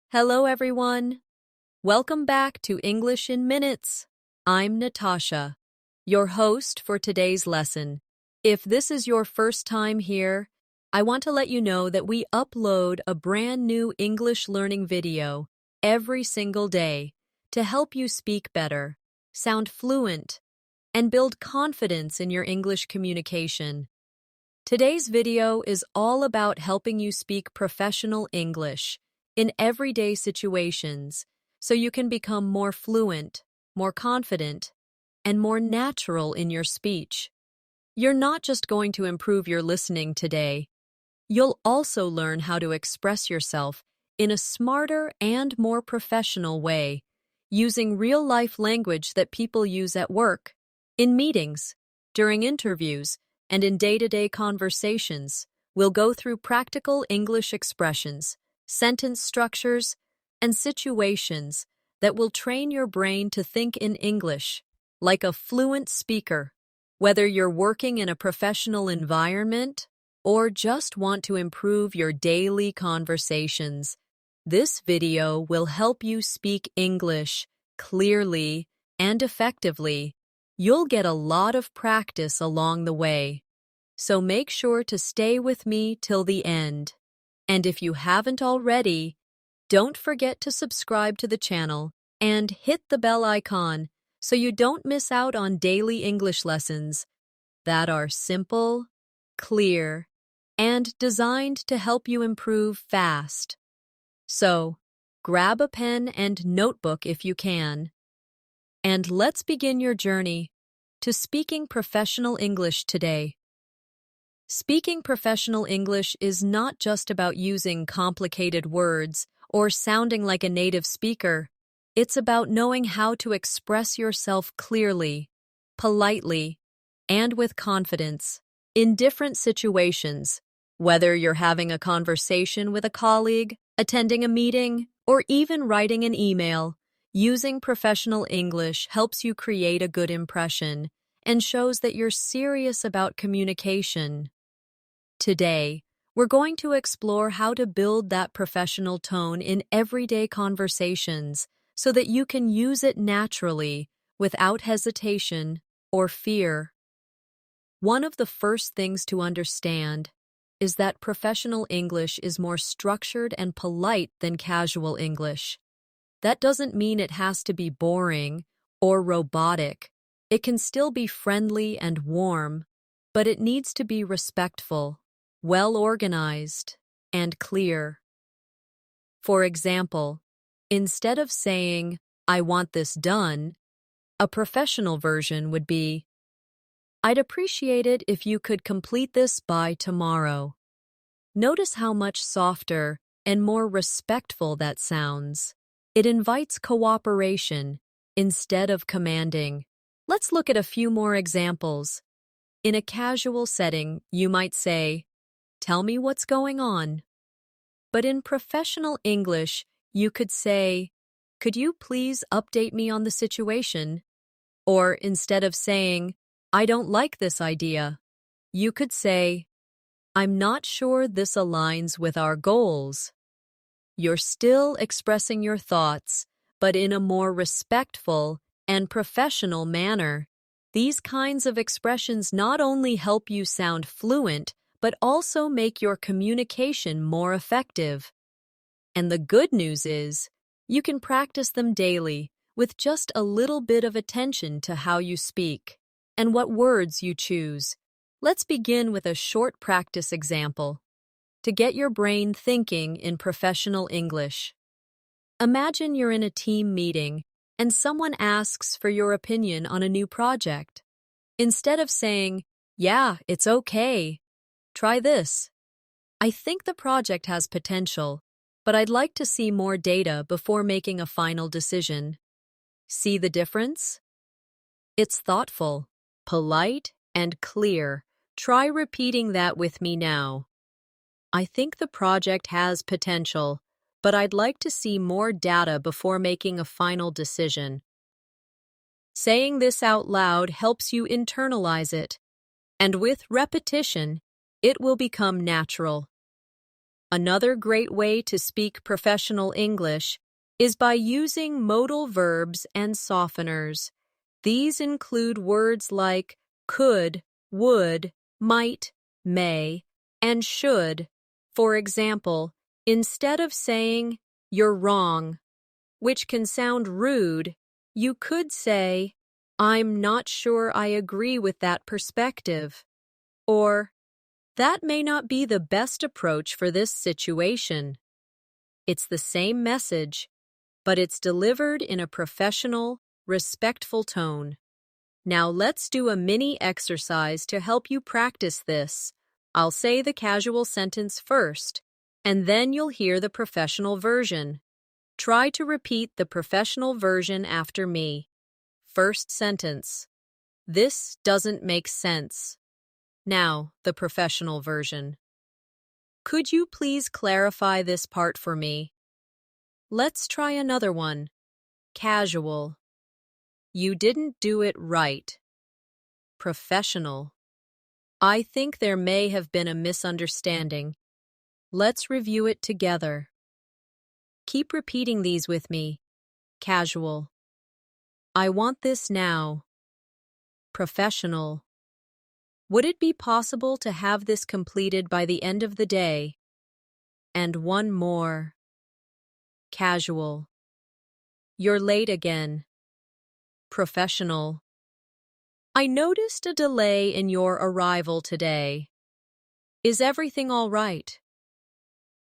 Hello, everyone. Welcome back to English in Minutes. I'm Natasha, your host for today's lesson. If this is your first time here, I want to let you know that we upload a brand new English learning video every single day to help you speak better, sound fluent, and build confidence in your English communication. Today's video is all about helping you speak professional English in everyday situations so you can become more fluent, more confident, and more natural in your speech. You're not just going to improve your listening today, you'll also learn how to express yourself in a smarter and more professional way, using real-life language that people use at work, in meetings, during interviews, and in day-to-day conversations. We'll go through practical English expressions, sentence structures, and situations that will train your brain to think in English like a fluent speaker. Whether you're working in a professional environment or just want to improve your daily conversations, this video will help you speak English clearly and effectively. You'll get a lot of practice along the way, so make sure to stay with me till the end. And if you haven't already, don't forget to subscribe to the channel and hit the bell icon so you don't miss out on daily English lessons that are simple, clear, and designed to help you improve fast. So, grab a pen and notebook if you can, and let's begin your journey to speaking professional English today. Speaking professional English is not just about using complicated words or sounding like a native speaker. It's about knowing how to express yourself clearly, politely, and with confidence in different situations. Whether you're having a conversation with a colleague, attending a meeting, or even writing an email, using professional English helps you create a good impression and shows that you're serious about communication. Today, we're going to explore how to build that professional tone in everyday conversations so that you can use it naturally, without hesitation or fear. One of the first things to understand is that professional English is more structured and polite than casual English. That doesn't mean it has to be boring or robotic. It can still be friendly and warm, but it needs to be respectful, well-organized, and clear. For example, instead of saying, "I want this done," a professional version would be, "I'd appreciate it if you could complete this by tomorrow." Notice how much softer and more respectful that sounds. It invites cooperation instead of commanding. Let's look at a few more examples. In a casual setting, you might say, "Tell me what's going on." But in professional English, you could say, "Could you please update me on the situation?" Or instead of saying, "I don't like this idea," you could say, "I'm not sure this aligns with our goals." You're still expressing your thoughts, but in a more respectful and professional manner. These kinds of expressions not only help you sound fluent, but also make your communication more effective. And the good news is, you can practice them daily with just a little bit of attention to how you speak and what words you choose. Let's begin with a short practice example to get your brain thinking in professional English. Imagine you're in a team meeting and someone asks for your opinion on a new project. Instead of saying, "Yeah, it's okay, try this. I think the project has potential, but I'd like to see more data before making a final decision." See the difference? It's thoughtful, polite, and clear. Try repeating that with me now. "I think the project has potential, but I'd like to see more data before making a final decision." Saying this out loud helps you internalize it, and with repetition, it will become natural. Another great way to speak professional English is by using modal verbs and softeners. These include words like could, would, might, may, and should. For example, instead of saying, "You're wrong," which can sound rude, you could say, "I'm not sure I agree with that perspective," or "That may not be the best approach for this situation." It's the same message, but it's delivered in a professional, respectful tone. Now let's do a mini exercise to help you practice this. I'll say the casual sentence first, and then you'll hear the professional version. Try to repeat the professional version after me. First sentence. This doesn't make sense. Now, the professional version. Could you please clarify this part for me? Let's try another one. Casual. You didn't do it right. Professional. I think there may have been a misunderstanding. Let's review it together. Keep repeating these with me. Casual. I want this now. Professional. Would it be possible to have this completed by the end of the day? And one more. Casual. You're late again. Professional. I noticed a delay in your arrival today. Is everything all right?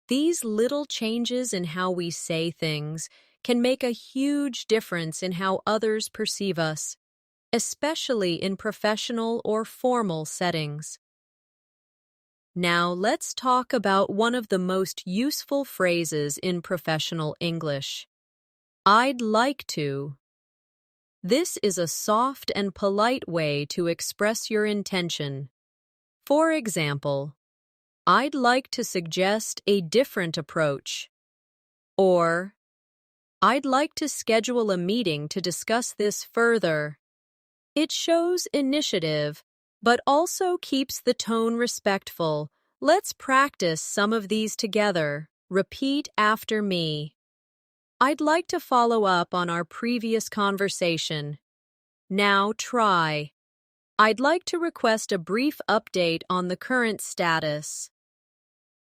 These little changes in how we say things can make a huge difference in how others perceive us, especially in professional or formal settings. Now let's talk about one of the most useful phrases in professional English. I'd like to. This is a soft and polite way to express your intention. For example, I'd like to suggest a different approach. Or, I'd like to schedule a meeting to discuss this further. It shows initiative, but also keeps the tone respectful. Let's practice some of these together. Repeat after me. I'd like to follow up on our previous conversation. Now try. I'd like to request a brief update on the current status.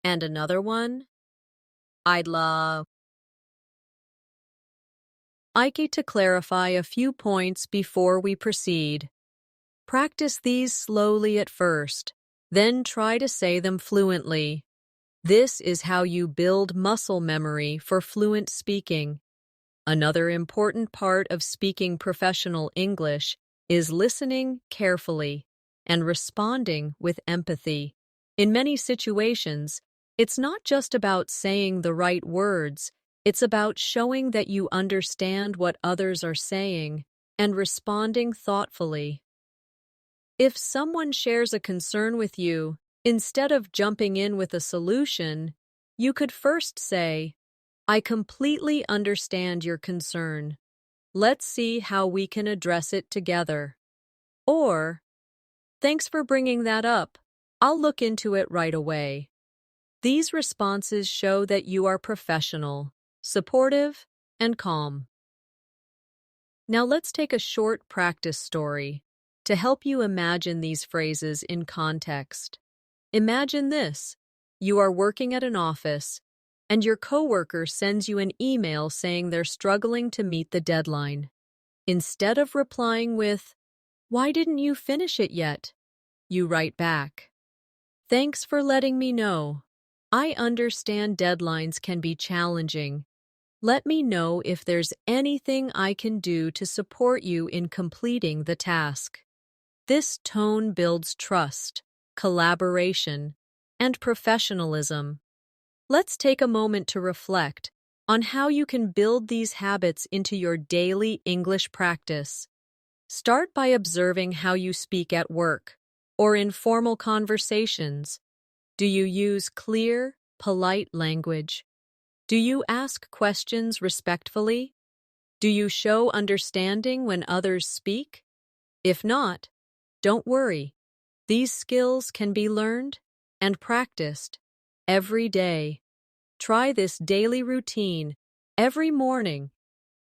And another one. I'd like to clarify a few points before we proceed. Practice these slowly at first, then try to say them fluently. This is how you build muscle memory for fluent speaking. Another important part of speaking professional English is listening carefully and responding with empathy. In many situations, it's not just about saying the right words, it's about showing that you understand what others are saying and responding thoughtfully. If someone shares a concern with you, instead of jumping in with a solution, you could first say, I completely understand your concern. Let's see how we can address it together. Or, thanks for bringing that up. I'll look into it right away. These responses show that you are professional, supportive, and calm. Now let's take a short practice story to help you imagine these phrases in context. Imagine this. You are working at an office, and your coworker sends you an email saying they're struggling to meet the deadline. Instead of replying with, "Why didn't you finish it yet?" you write back, "Thanks for letting me know. I understand deadlines can be challenging. Let me know if there's anything I can do to support you in completing the task." This tone builds trust, collaboration, and professionalism. Let's take a moment to reflect on how you can build these habits into your daily English practice. Start by observing how you speak at work or in formal conversations. Do you use clear, polite language? Do you ask questions respectfully? Do you show understanding when others speak? If not, don't worry. These skills can be learned and practiced. every day. Try this daily routine every morning.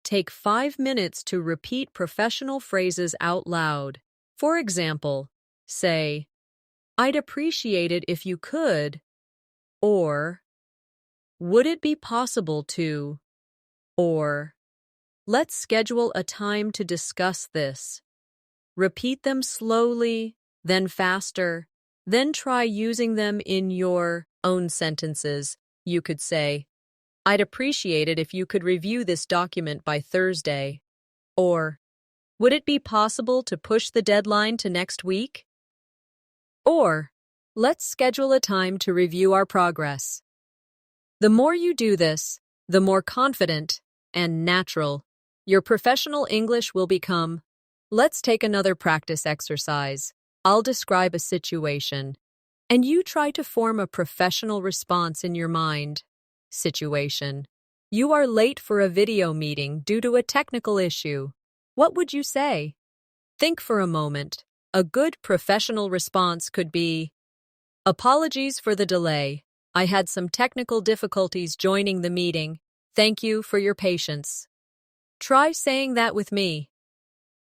Take 5 minutes to repeat professional phrases out loud. For example, say, "I'd appreciate it if you could," or "Would it be possible to," or "Let's schedule a time to discuss this." Repeat them slowly, then faster, then try using them in your own sentences. You could say, "I'd appreciate it if you could review this document by Thursday," or "Would it be possible to push the deadline to next week?" Or, "Let's schedule a time to review our progress." The more you do this, the more confident and natural your professional English will become. Let's take another practice exercise. I'll describe a situation, and you try to form a professional response in your mind. Situation: You are late for a video meeting due to a technical issue. What would you say? Think for a moment. A good professional response could be, "Apologies for the delay. I had some technical difficulties joining the meeting. Thank you for your patience." Try saying that with me.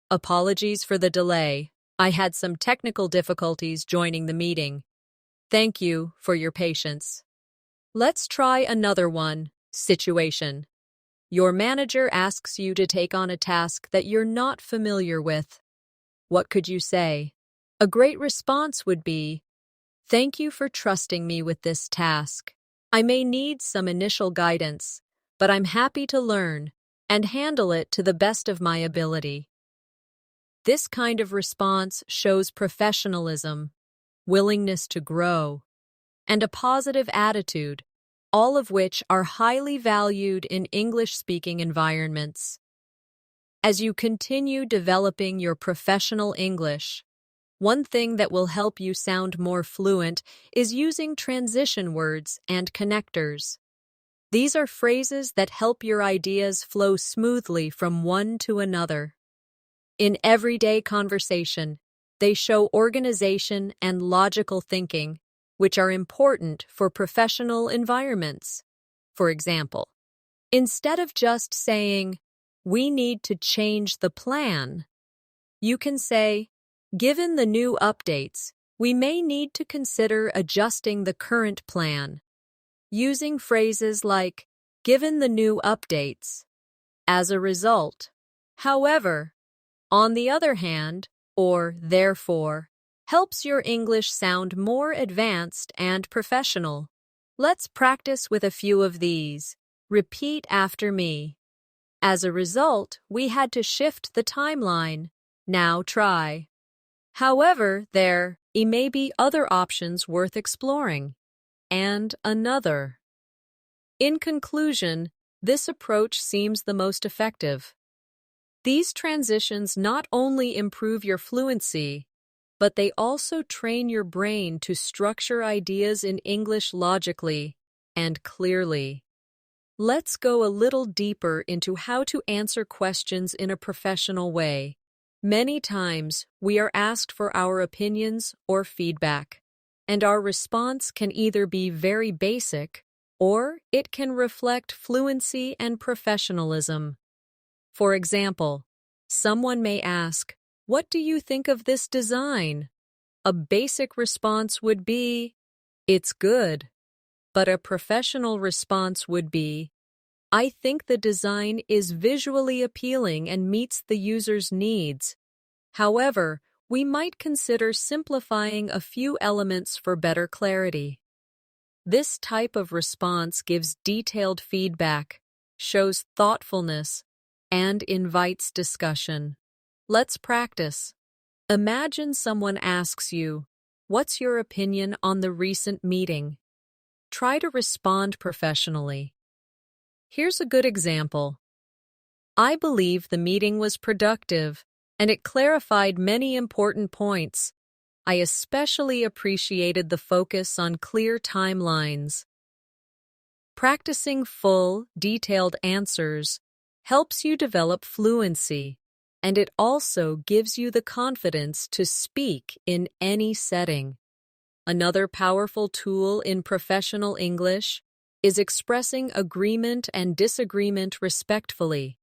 "Apologies for the delay. I had some technical difficulties joining the meeting. Thank you for your patience." Let's try another one. Situation: Your manager asks you to take on a task that you're not familiar with. What could you say? A great response would be, "Thank you for trusting me with this task. I may need some initial guidance, but I'm happy to learn and handle it to the best of my ability." This kind of response shows professionalism, willingness to grow, and a positive attitude, all of which are highly valued in English-speaking environments. As you continue developing your professional English, one thing that will help you sound more fluent is using transition words and connectors. These are phrases that help your ideas flow smoothly from one to another. In everyday conversation, they show organization and logical thinking, which are important for professional environments. For example, instead of just saying, "We need to change the plan," you can say, "Given the new updates, we may need to consider adjusting the current plan." Using phrases like, "given the new updates," "as a result," "however," "on the other hand," or "therefore," helps your English sound more advanced and professional. Let's practice with a few of these. Repeat after me. "As a result, we had to shift the timeline. Now try." "However, there may be other options worth exploring." And another. In conclusion, this approach seems the most effective. These transitions not only improve your fluency, but they also train your brain to structure ideas in English logically and clearly. Let's go a little deeper into how to answer questions in a professional way. Many times, we are asked for our opinions or feedback, and our response can either be very basic or it can reflect fluency and professionalism. For example, someone may ask, "What do you think of this design?" A basic response would be, "It's good." But a professional response would be, "I think the design is visually appealing and meets the user's needs. However, we might consider simplifying a few elements for better clarity." This type of response gives detailed feedback, shows thoughtfulness, and invites discussion. Let's practice. Imagine someone asks you, "What's your opinion on the recent meeting?" Try to respond professionally. Here's a good example. "I believe the meeting was productive, and it clarified many important points. I especially appreciated the focus on clear timelines." Practicing full, detailed answers helps you develop fluency, and it also gives you the confidence to speak in any setting. Another powerful tool in professional English is expressing agreement and disagreement respectfully.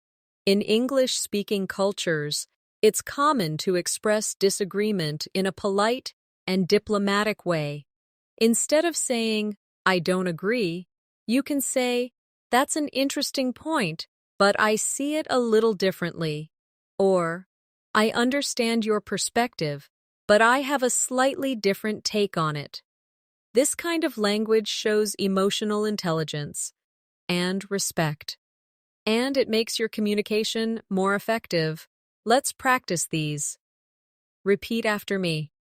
In English-speaking cultures, it's common to express disagreement in a polite and diplomatic way. Instead of saying, "I don't agree," you can say, "That's an interesting point, but I see it a little differently." Or, "I understand your perspective, but I have a slightly different take on it." This kind of language shows emotional intelligence and respect, and it makes your communication more effective. Let's practice these. Repeat after me.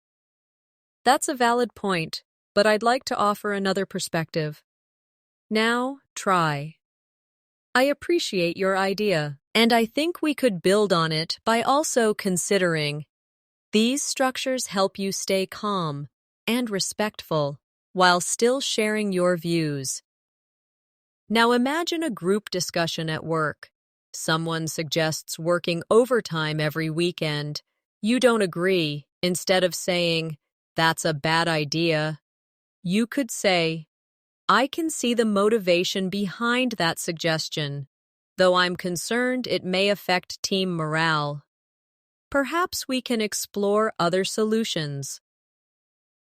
That's a valid point, but I'd like to offer another perspective. Now, try. I appreciate your idea, and I think we could build on it by also considering. These structures help you stay calm and respectful while still sharing your views. Now imagine a group discussion at work. Someone suggests working overtime every weekend. You don't agree. Instead of saying, "That's a bad idea," you could say, "I can see the motivation behind that suggestion, though I'm concerned it may affect team morale. Perhaps we can explore other solutions."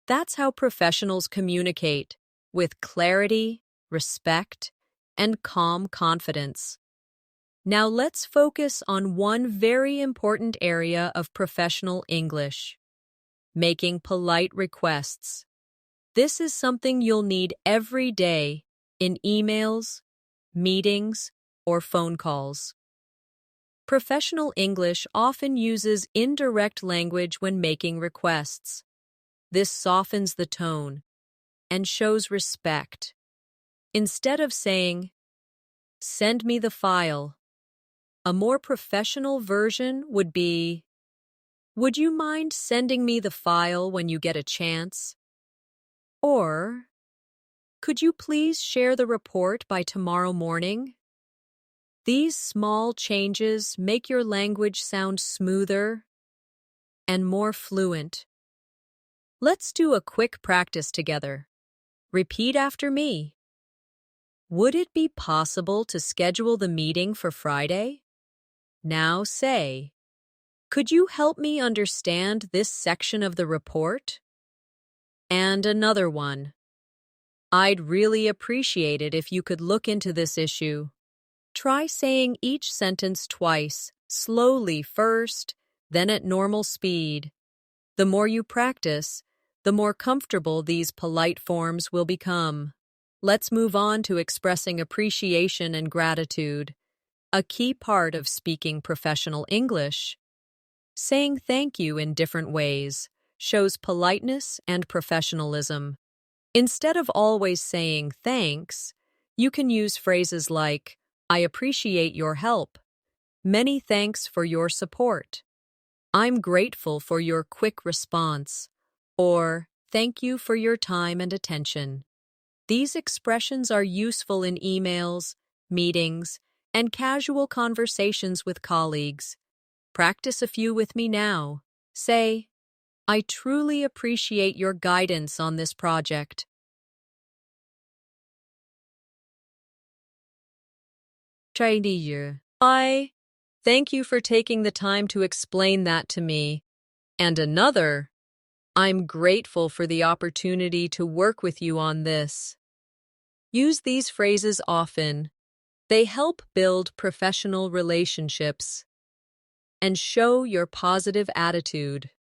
That's how professionals communicate, with clarity, respect, and calm confidence. Now let's focus on one very important area of professional English: making polite requests. This is something you'll need every day in emails, meetings, or phone calls. Professional English often uses indirect language when making requests. This softens the tone and shows respect. Instead of saying, "Send me the file," a more professional version would be, "Would you mind sending me the file when you get a chance?" Or, "Could you please share the report by tomorrow morning?" These small changes make your language sound smoother and more fluent. Let's do a quick practice together. Repeat after me. Would it be possible to schedule the meeting for Friday? Now say, "Could you help me understand this section of the report?" And another one. "I'd really appreciate it if you could look into this issue." Try saying each sentence twice, slowly first, then at normal speed. The more you practice, the more comfortable these polite forms will become. Let's move on to expressing appreciation and gratitude, a key part of speaking professional English. Saying thank you in different ways shows politeness and professionalism. Instead of always saying thanks, you can use phrases like, "I appreciate your help," "Many thanks for your support," "I'm grateful for your quick response," or "Thank you for your time and attention." These expressions are useful in emails, meetings, and casual conversations with colleagues. Practice a few with me now. Say, "I truly appreciate your guidance on this project." I thank you for taking the time to explain that to me. And another, "I'm grateful for the opportunity to work with you on this." Use these phrases often. They help build professional relationships and show your positive attitude.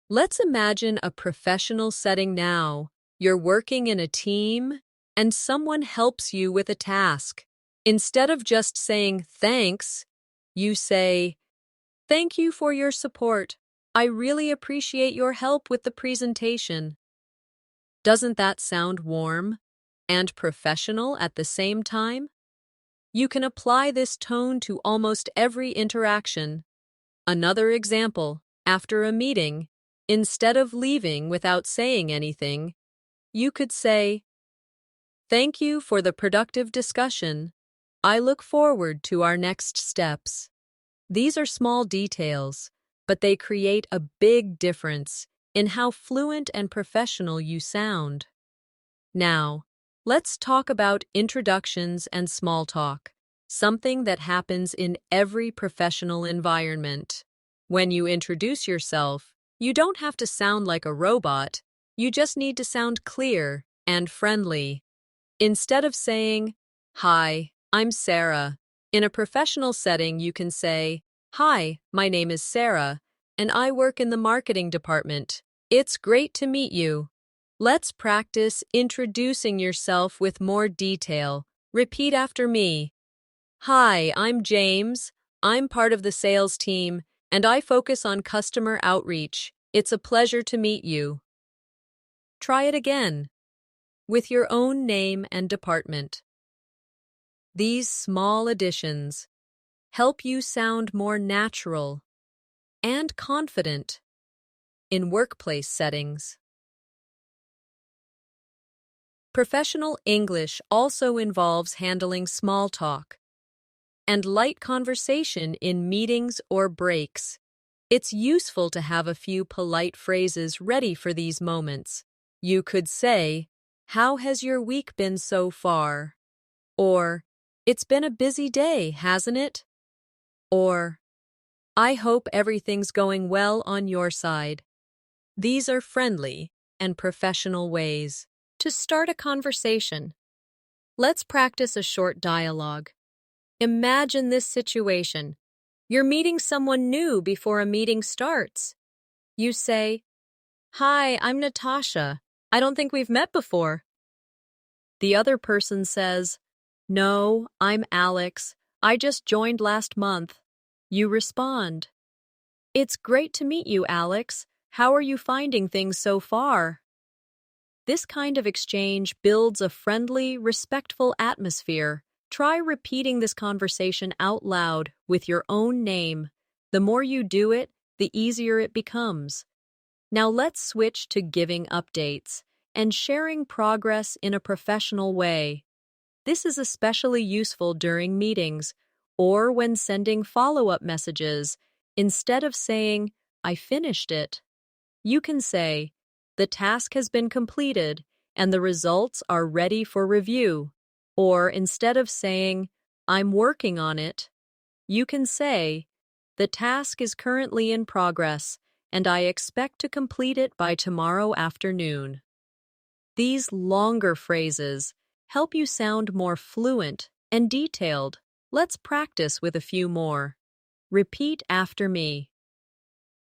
Let's imagine a professional setting now. You're working in a team, and someone helps you with a task. Instead of just saying thanks, you say, "Thank you for your support. I really appreciate your help with the presentation." Doesn't that sound warm and professional at the same time? You can apply this tone to almost every interaction. Another example, after a meeting, instead of leaving without saying anything, you could say, "Thank you for the productive discussion. I look forward to our next steps." These are small details, but they create a big difference in how fluent and professional you sound. Now, let's talk about introductions and small talk, something that happens in every professional environment. When you introduce yourself, you don't have to sound like a robot, you just need to sound clear and friendly. Instead of saying, "Hi, I'm Sarah," in a professional setting you can say, "Hi, my name is Sarah, and I work in the marketing department. It's great to meet you." Let's practice introducing yourself with more detail. Repeat after me. "Hi, I'm James. I'm part of the sales team, and I focus on customer outreach. It's a pleasure to meet you." Try it again, with your own name and department. These small additions help you sound more natural and confident in workplace settings. Professional English also involves handling small talk and light conversation in meetings or breaks. It's useful to have a few polite phrases ready for these moments. You could say, "How has your week been so far?" Or, "It's been a busy day, hasn't it?" Or, "I hope everything's going well on your side." These are friendly and professional ways to start a conversation. Let's practice a short dialogue. Imagine this situation. You're meeting someone new before a meeting starts. You say, "Hi, I'm Natasha. I don't think we've met before." The other person says, "No, I'm Alex. I just joined last month." You respond, "It's great to meet you, Alex. How are you finding things so far?" This kind of exchange builds a friendly, respectful atmosphere. Try repeating this conversation out loud with your own name. The more you do it, the easier it becomes. Now let's switch to giving updates and sharing progress in a professional way. This is especially useful during meetings or when sending follow-up messages. Instead of saying, "I finished it," you can say, "The task has been completed and the results are ready for review." Or instead of saying, "I'm working on it," you can say, "The task is currently in progress and I expect to complete it by tomorrow afternoon." These longer phrases help you sound more fluent and detailed. Let's practice with a few more. Repeat after me.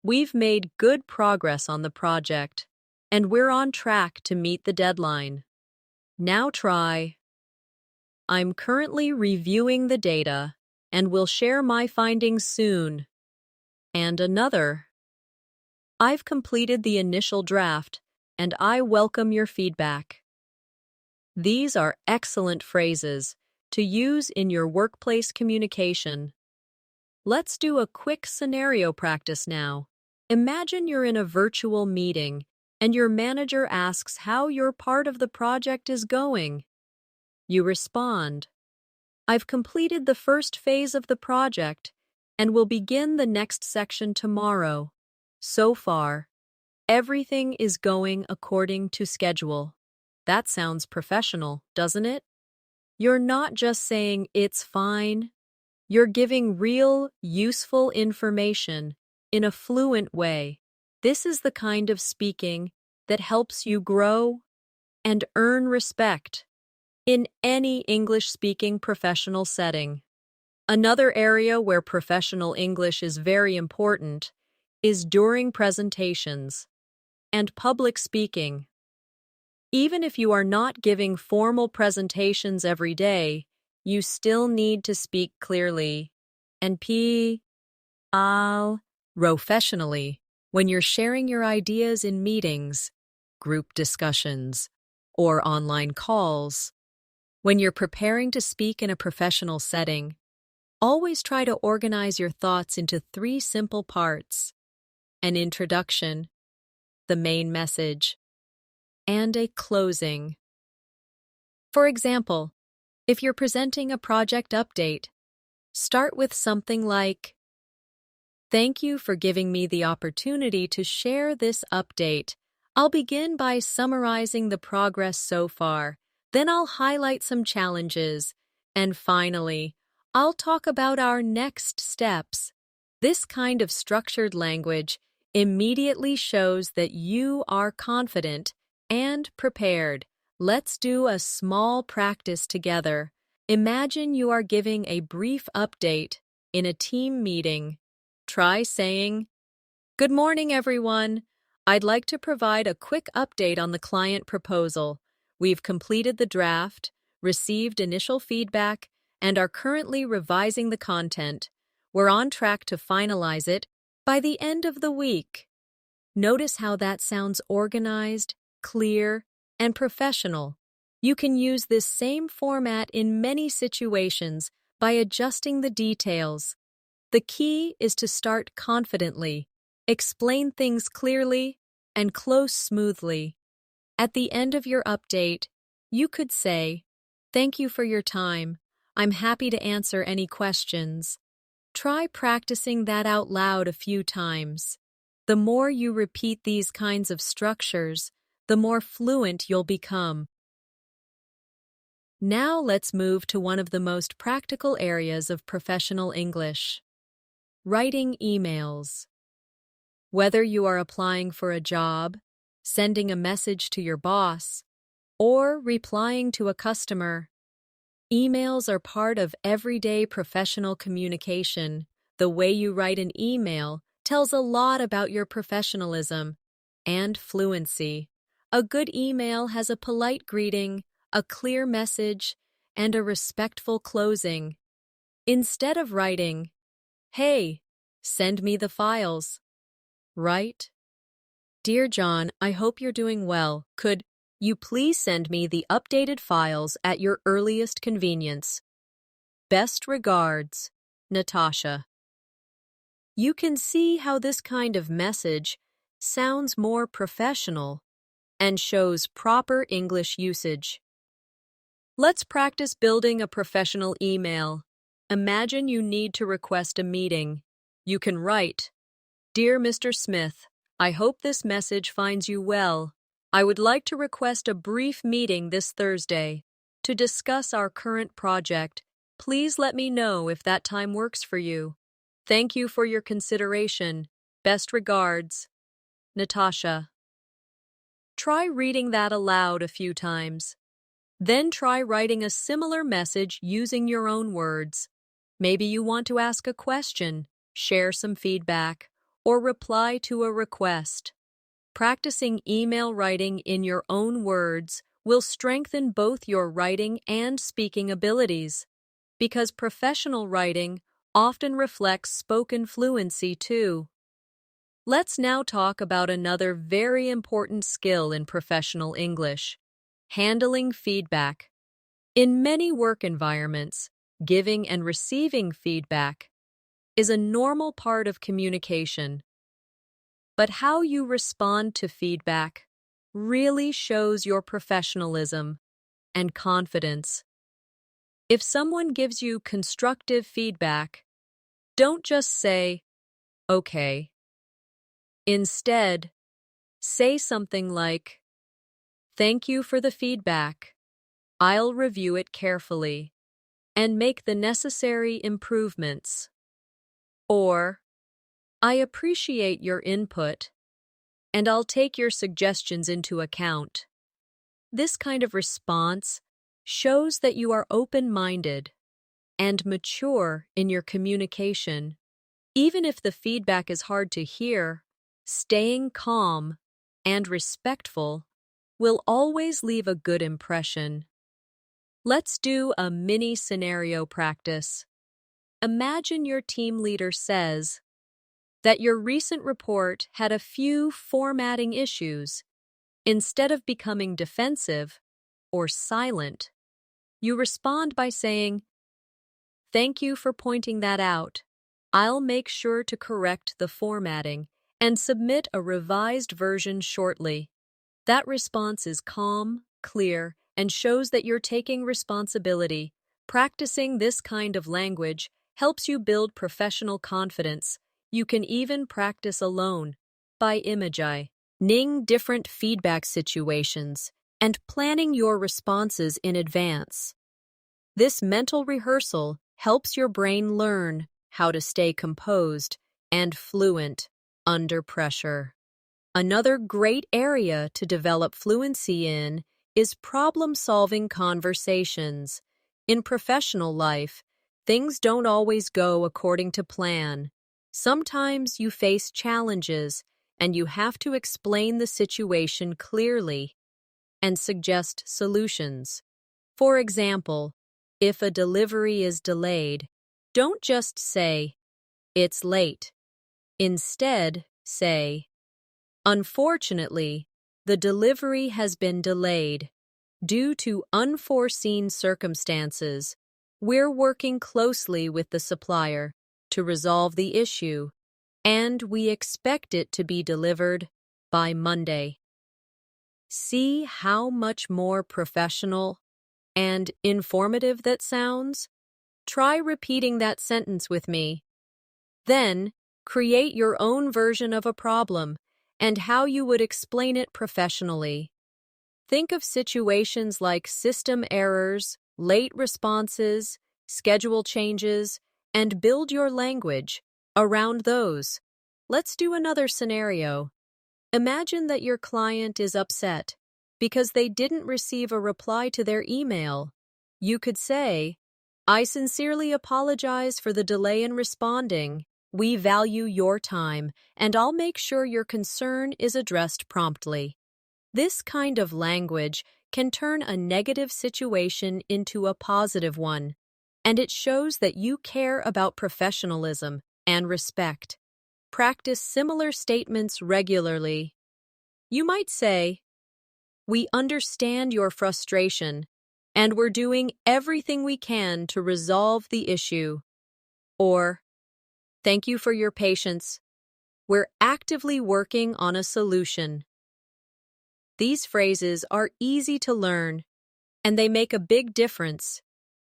"We've made good progress on the project, and we're on track to meet the deadline." Now try, "I'm currently reviewing the data and will share my findings soon." And another, "I've completed the initial draft and I welcome your feedback." These are excellent phrases to use in your workplace communication. Let's do a quick scenario practice now. Imagine you're in a virtual meeting and your manager asks how your part of the project is going. You respond, "I've completed the first phase of the project and will begin the next section tomorrow. So far, everything is going according to schedule." That sounds professional, doesn't it? You're not just saying "it's fine." You're giving real, useful information in a fluent way. This is the kind of speaking that helps you grow and earn respect in any English-speaking professional setting. Another area where professional English is very important is during presentations and public speaking. Even if you are not giving formal presentations every day, you still need to speak clearly and professionally when you're sharing your ideas in meetings, group discussions, or online calls. When you're preparing to speak in a professional setting, always try to organize your thoughts into 3 simple parts: an introduction, the main message, and a closing. For example, if you're presenting a project update, start with something like, Thank you for giving me the opportunity to share this update. I'll begin by summarizing the progress so far. Then I'll highlight some challenges. And finally, I'll talk about our next steps. This kind of structured language immediately shows that you are confident and prepared. Let's do a small practice together. Imagine you are giving a brief update in a team meeting. Try saying, "Good morning, everyone. I'd like to provide a quick update on the client proposal. We've completed the draft, received initial feedback, and are currently revising the content. We're on track to finalize it by the end of the week." Notice how that sounds organized, clear, and professional. You can use this same format in many situations by adjusting the details. The key is to start confidently, explain things clearly, and close smoothly. At the end of your update, you could say, "Thank you for your time. I'm happy to answer any questions." Try practicing that out loud a few times. The more you repeat these kinds of structures, the more fluent you'll become. Now let's move to one of the most practical areas of professional English: writing emails. Whether you are applying for a job, sending a message to your boss, or replying to a customer, emails are part of everyday professional communication. The way you write an email tells a lot about your professionalism and fluency. A good email has a polite greeting, a clear message, and a respectful closing. Instead of writing, "Hey, send me the files," write, "Dear John, I hope you're doing well. Could you please send me the updated files at your earliest convenience? Best regards, Natasha." You can see how this kind of message sounds more professional and shows proper English usage. Let's practice building a professional email. Imagine you need to request a meeting. You can write, "Dear Mr. Smith, I hope this message finds you well. I would like to request a brief meeting this Thursday to discuss our current project. Please let me know if that time works for you. Thank you for your consideration. Best regards, Natasha." Try reading that aloud a few times. Then try writing a similar message using your own words. Maybe you want to ask a question, share some feedback, or reply to a request. Practicing email writing in your own words will strengthen both your writing and speaking abilities, because professional writing often reflects spoken fluency too. Let's now talk about another very important skill in professional English: handling feedback. In many work environments, giving and receiving feedback is a normal part of communication. But how you respond to feedback really shows your professionalism and confidence. If someone gives you constructive feedback, don't just say, "Okay." Instead, say something like, "Thank you for the feedback. I'll review it carefully and make the necessary improvements." Or, "I appreciate your input, and I'll take your suggestions into account." This kind of response shows that you are open-minded and mature in your communication. Even if the feedback is hard to hear, staying calm and respectful will always leave a good impression. Let's do a mini scenario practice. Imagine your team leader says that your recent report had a few formatting issues. Instead of becoming defensive or silent, you respond by saying, "Thank you for pointing that out. I'll make sure to correct the formatting and submit a revised version shortly." That response is calm, clear, and shows that you're taking responsibility. Practicing this kind of language helps you build professional confidence. You can even practice alone by imagining different feedback situations and planning your responses in advance. This mental rehearsal helps your brain learn how to stay composed and fluent under pressure. Another great area to develop fluency in is problem-solving conversations. In professional life, things don't always go according to plan. Sometimes you face challenges and you have to explain the situation clearly and suggest solutions. For example, if a delivery is delayed, don't just say, "It's late." Instead, say, "Unfortunately, the delivery has been delayed due to unforeseen circumstances. We're working closely with the supplier to resolve the issue, and we expect it to be delivered by Monday." See how much more professional and informative that sounds? Try repeating that sentence with me. Then, create your own version of a problem and how you would explain it professionally. Think of situations like system errors, late responses, schedule changes, and build your language around those. Let's do another scenario. Imagine that your client is upset because they didn't receive a reply to their email. You could say, "I sincerely apologize for the delay in responding. We value your time, and I'll make sure your concern is addressed promptly." This kind of language can turn a negative situation into a positive one, and it shows that you care about professionalism and respect. Practice similar statements regularly. You might say, "We understand your frustration, and we're doing everything we can to resolve the issue." Or, "Thank you for your patience. We're actively working on a solution." These phrases are easy to learn, and they make a big difference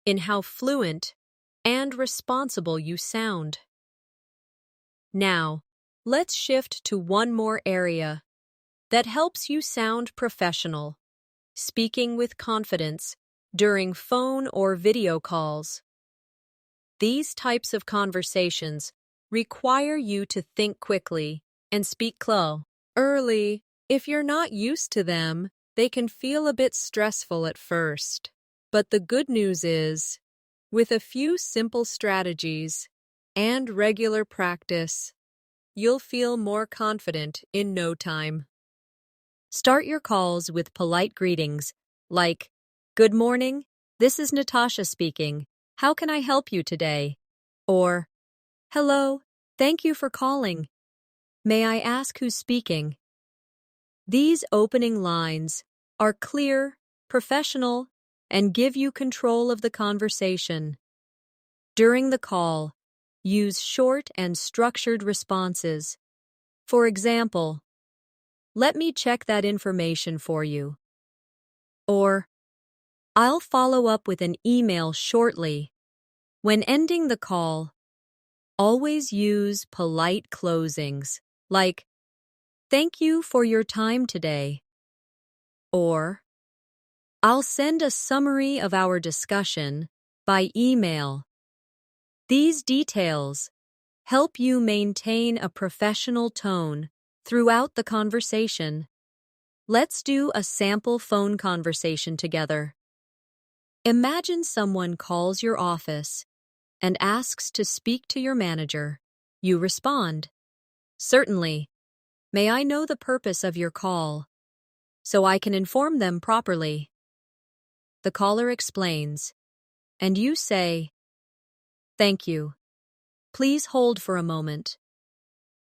in how fluent and responsible you sound. Now, let's shift to one more area that helps you sound professional: speaking with confidence during phone or video calls. These types of conversations require you to think quickly and speak early. If you're not used to them, they can feel a bit stressful at first. But the good news is, with a few simple strategies and regular practice, you'll feel more confident in no time. Start your calls with polite greetings like, "Good morning, this is Natasha speaking. How can I help you today?" Or, "Hello, thank you for calling. May I ask who's speaking?" These opening lines are clear, professional, and give you control of the conversation. During the call, use short and structured responses. For example, "Let me check that information for you." Or, "I'll follow up with an email shortly." When ending the call, always use polite closings like, "Thank you for your time today." Or, "I'll send a summary of our discussion by email." These details help you maintain a professional tone throughout the conversation. Let's do a sample phone conversation together. Imagine someone calls your office and asks to speak to your manager. You respond, "Certainly. May I know the purpose of your call so I can inform them properly?" The caller explains, and you say, "Thank you. Please hold for a moment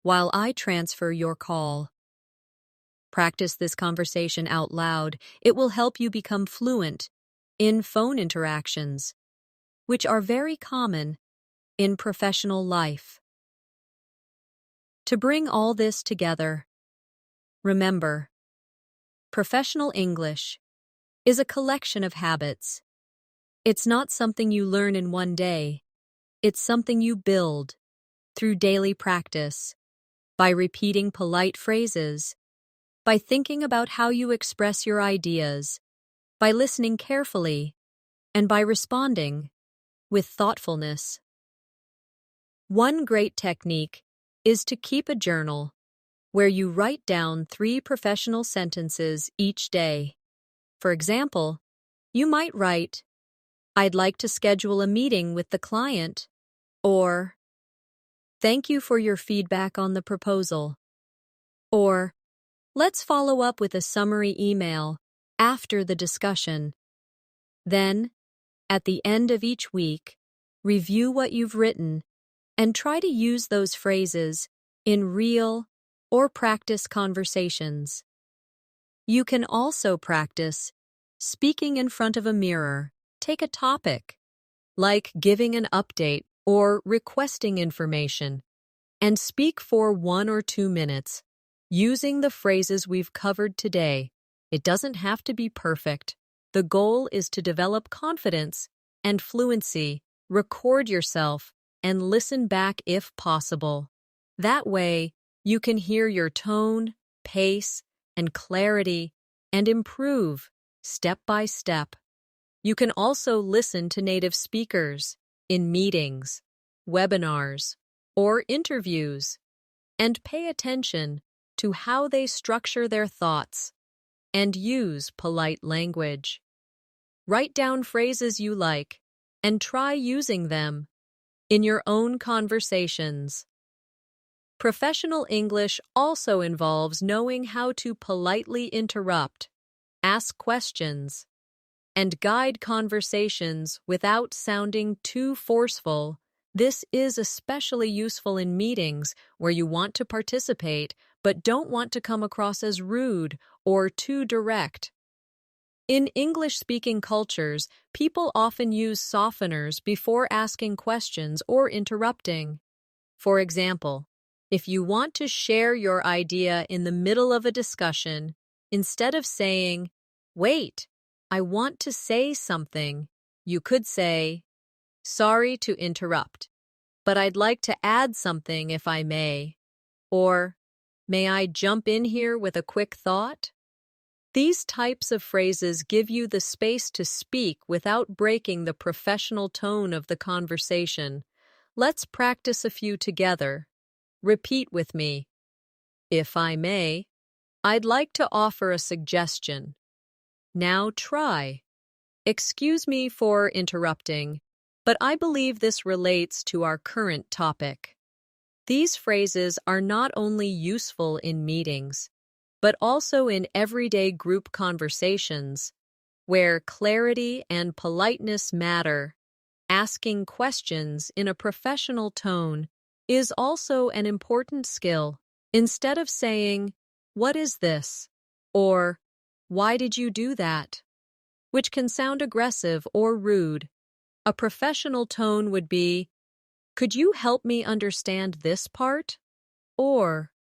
while I transfer your call." Practice this conversation out loud. It will help you become fluent in phone interactions, which are very common in professional life. To bring all this together, remember, professional English is a collection of habits. It's not something you learn in one day. It's something you build through daily practice, by repeating polite phrases, by thinking about how you express your ideas, by listening carefully, and by responding with thoughtfulness. One great technique is to keep a journal where you write down 3 professional sentences each day. For example, you might write, "I'd like to schedule a meeting with the client," or "Thank you for your feedback on the proposal," or "Let's follow up with a summary email after the discussion." Then, at the end of each week, review what you've written and try to use those phrases in real or practice conversations. You can also practice speaking in front of a mirror. Take a topic, like giving an update or requesting information, and speak for 1 or 2 minutes, using the phrases we've covered today. It doesn't have to be perfect. The goal is to develop confidence and fluency. Record yourself and listen back if possible. That way, you can hear your tone, pace, and clarity and improve step by step. You can also listen to native speakers in meetings, webinars, or interviews, and pay attention to how they structure their thoughts and use polite language. Write down phrases you like and try using them in your own conversations. Professional English also involves knowing how to politely interrupt, ask questions, and guide conversations without sounding too forceful. This is especially useful in meetings where you want to participate but don't want to come across as rude or too direct. In English-speaking cultures, people often use softeners before asking questions or interrupting. For example, if you want to share your idea in the middle of a discussion, instead of saying, "Wait, I want to say something," you could say, "Sorry to interrupt, but I'd like to add something if I may," or "May I jump in here with a quick thought?" These types of phrases give you the space to speak without breaking the professional tone of the conversation. Let's practice a few together. Repeat with me. "If I may, I'd like to offer a suggestion." Now try. "Excuse me for interrupting, but I believe this relates to our current topic." These phrases are not only useful in meetings, but also in everyday group conversations, where clarity and politeness matter. Asking questions in a professional tone is also an important skill. Instead of saying, "What is this?" or "Why did you do that?" which can sound aggressive or rude, a professional tone would be, "Could you help me understand this part?" Or,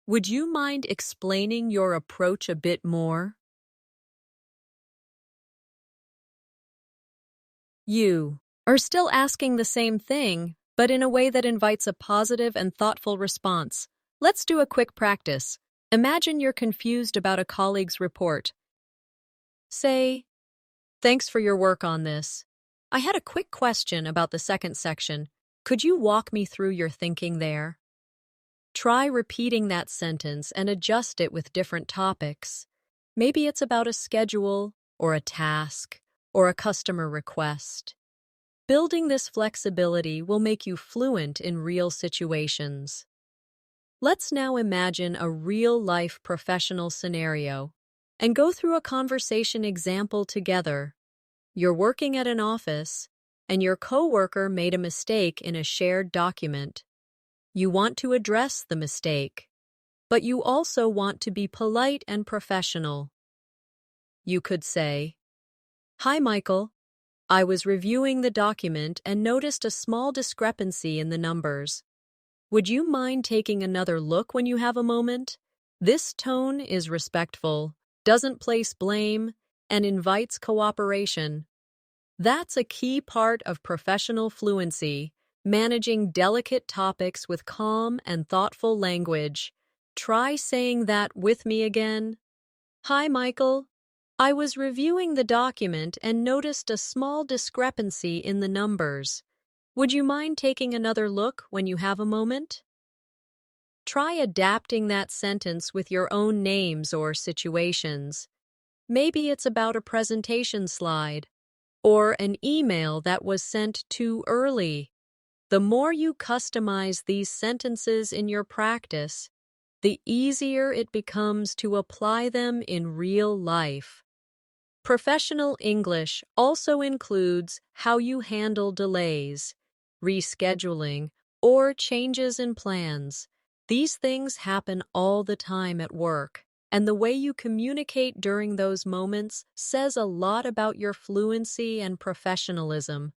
"Would you mind explaining your approach a bit more?" You are still asking the same thing, but in a way that invites a positive and thoughtful response. Let's do a quick practice. Imagine you're confused about a colleague's report. Say, "Thanks for your work on this. I had a quick question about the second section. Could you walk me through your thinking there?" Try repeating that sentence and adjust it with different topics. Maybe it's about a schedule, or a task, or a customer request. Building this flexibility will make you fluent in real situations. Let's now imagine a real-life professional scenario and go through a conversation example together. You're working at an office, and your coworker made a mistake in a shared document. You want to address the mistake, but you also want to be polite and professional. You could say, "Hi, Michael. I was reviewing the document and noticed a small discrepancy in the numbers. Would you mind taking another look when you have a moment?" This tone is respectful, doesn't place blame, and invites cooperation. That's a key part of professional fluency, managing delicate topics with calm and thoughtful language. Try saying that with me again. Hi, Michael. I was reviewing the document and noticed a small discrepancy in the numbers. Would you mind taking another look when you have a moment? Try adapting that sentence with your own names or situations. Maybe it's about a presentation slide or an email that was sent too early. The more you customize these sentences in your practice, the easier it becomes to apply them in real life. Professional English also includes how you handle delays, rescheduling, or changes in plans. These things happen all the time at work, and the way you communicate during those moments says a lot about your fluency and professionalism.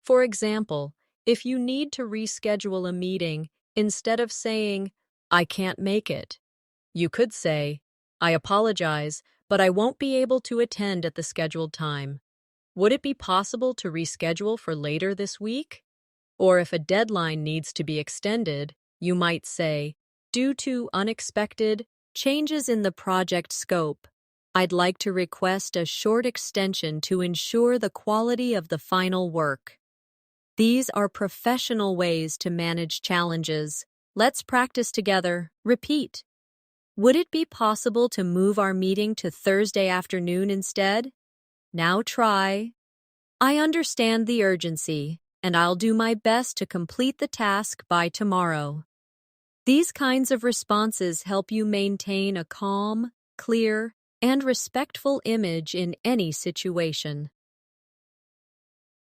For example, if you need to reschedule a meeting, instead of saying, "I can't make it," you could say, "I apologize, but I won't be able to attend at the scheduled time. Would it be possible to reschedule for later this week?" Or if a deadline needs to be extended, you might say, "Due to unexpected changes in the project scope, I'd like to request a short extension to ensure the quality of the final work." These are professional ways to manage challenges. Let's practice together. Repeat. Would it be possible to move our meeting to Thursday afternoon instead? Now try. I understand the urgency, and I'll do my best to complete the task by tomorrow. These kinds of responses help you maintain a calm, clear, and respectful image in any situation.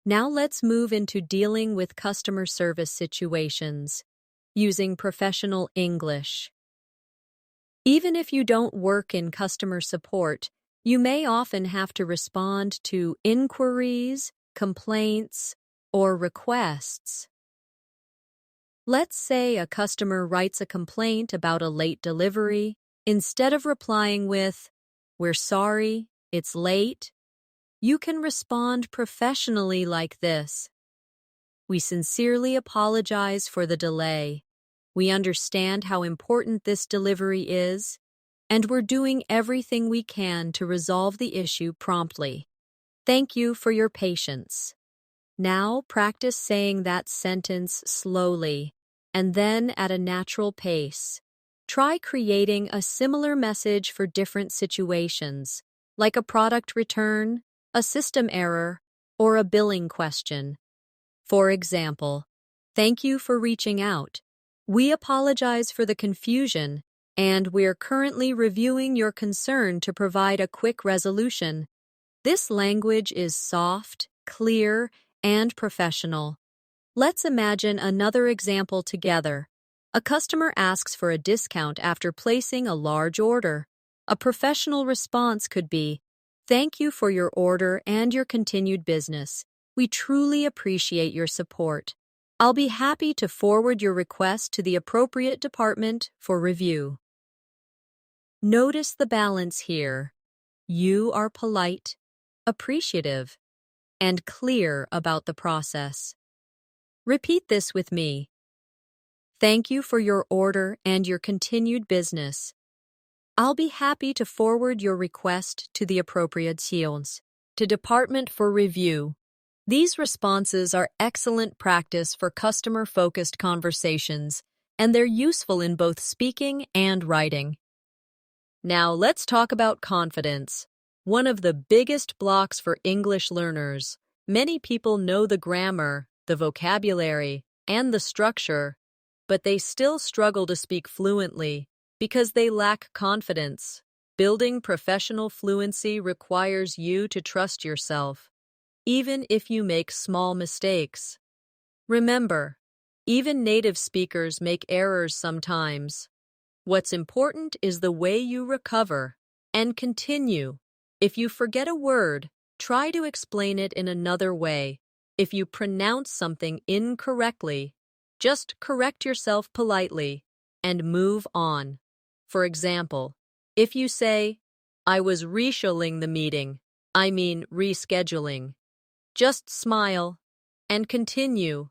Now let's move into dealing with customer service situations, using professional English. Even if you don't work in customer support, you may often have to respond to inquiries, complaints, or requests. Let's say a customer writes a complaint about a late delivery. Instead of replying with, "We're sorry, it's late," you can respond professionally like this: "We sincerely apologize for the delay. We understand how important this delivery is, and we're doing everything we can to resolve the issue promptly. Thank you for your patience." Now practice saying that sentence slowly, and then at a natural pace. Try creating a similar message for different situations, like a product return, a system error, or a billing question. For example, "Thank you for reaching out. We apologize for the confusion, and we're currently reviewing your concern to provide a quick resolution." This language is soft, clear, and professional. Let's imagine another example together. A customer asks for a discount after placing a large order. A professional response could be, "Thank you for your order and your continued business. We truly appreciate your support. I'll be happy to forward your request to the appropriate department for review." Notice the balance here. You are polite, appreciative, and clear about the process. Repeat this with me. Thank you for your order and your continued business. I'll be happy to forward your request to the appropriate department for review. These responses are excellent practice for customer-focused conversations, and they're useful in both speaking and writing. Now let's talk about confidence, one of the biggest blocks for English learners. Many people know the grammar, the vocabulary, and the structure, but they still struggle to speak fluently because they lack confidence. Building professional fluency requires you to trust yourself, even if you make small mistakes. Remember, even native speakers make errors sometimes. What's important is the way you recover and continue. If you forget a word, try to explain it in another way. If you pronounce something incorrectly, just correct yourself politely and move on. For example, if you say, "I was rescheduling the meeting," I mean rescheduling. Just smile and continue.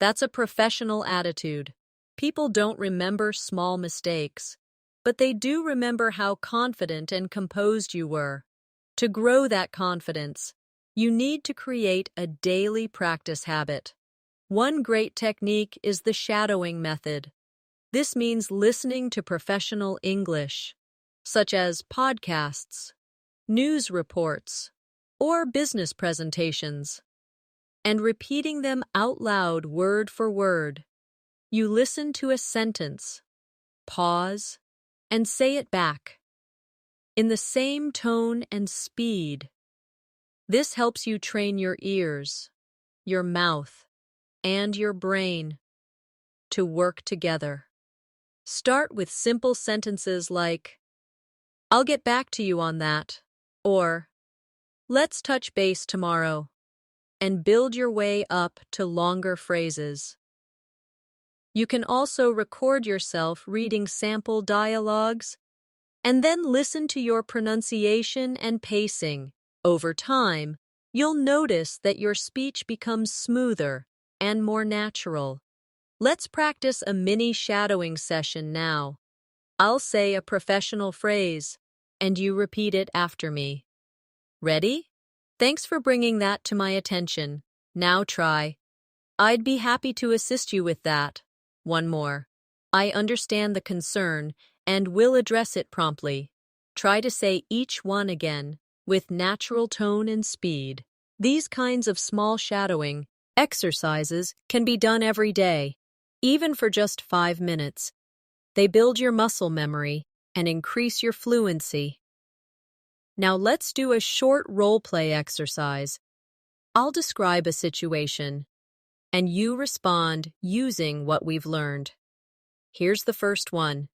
That's a professional attitude. People don't remember small mistakes, but they do remember how confident and composed you were. To grow that confidence, you need to create a daily practice habit. One great technique is the shadowing method. This means listening to professional English, such as podcasts, news reports, or business presentations, and repeating them out loud word for word. You listen to a sentence, pause, and say it back in the same tone and speed. This helps you train your ears, your mouth, and your brain to work together. Start with simple sentences like, "I'll get back to you on that," or "Let's touch base tomorrow," and build your way up to longer phrases. You can also record yourself reading sample dialogues and then listen to your pronunciation and pacing. Over time, you'll notice that your speech becomes smoother and more natural. Let's practice a mini shadowing session now. I'll say a professional phrase, and you repeat it after me. Ready? Thanks for bringing that to my attention. Now try. I'd be happy to assist you with that. One more. I understand the concern and will address it promptly. Try to say each one again with natural tone and speed. These kinds of small shadowing exercises can be done every day, even for just 5 minutes. They build your muscle memory and increase your fluency. Now let's do a short role-play exercise. I'll describe a situation, and you respond using what we've learned. Here's the first one.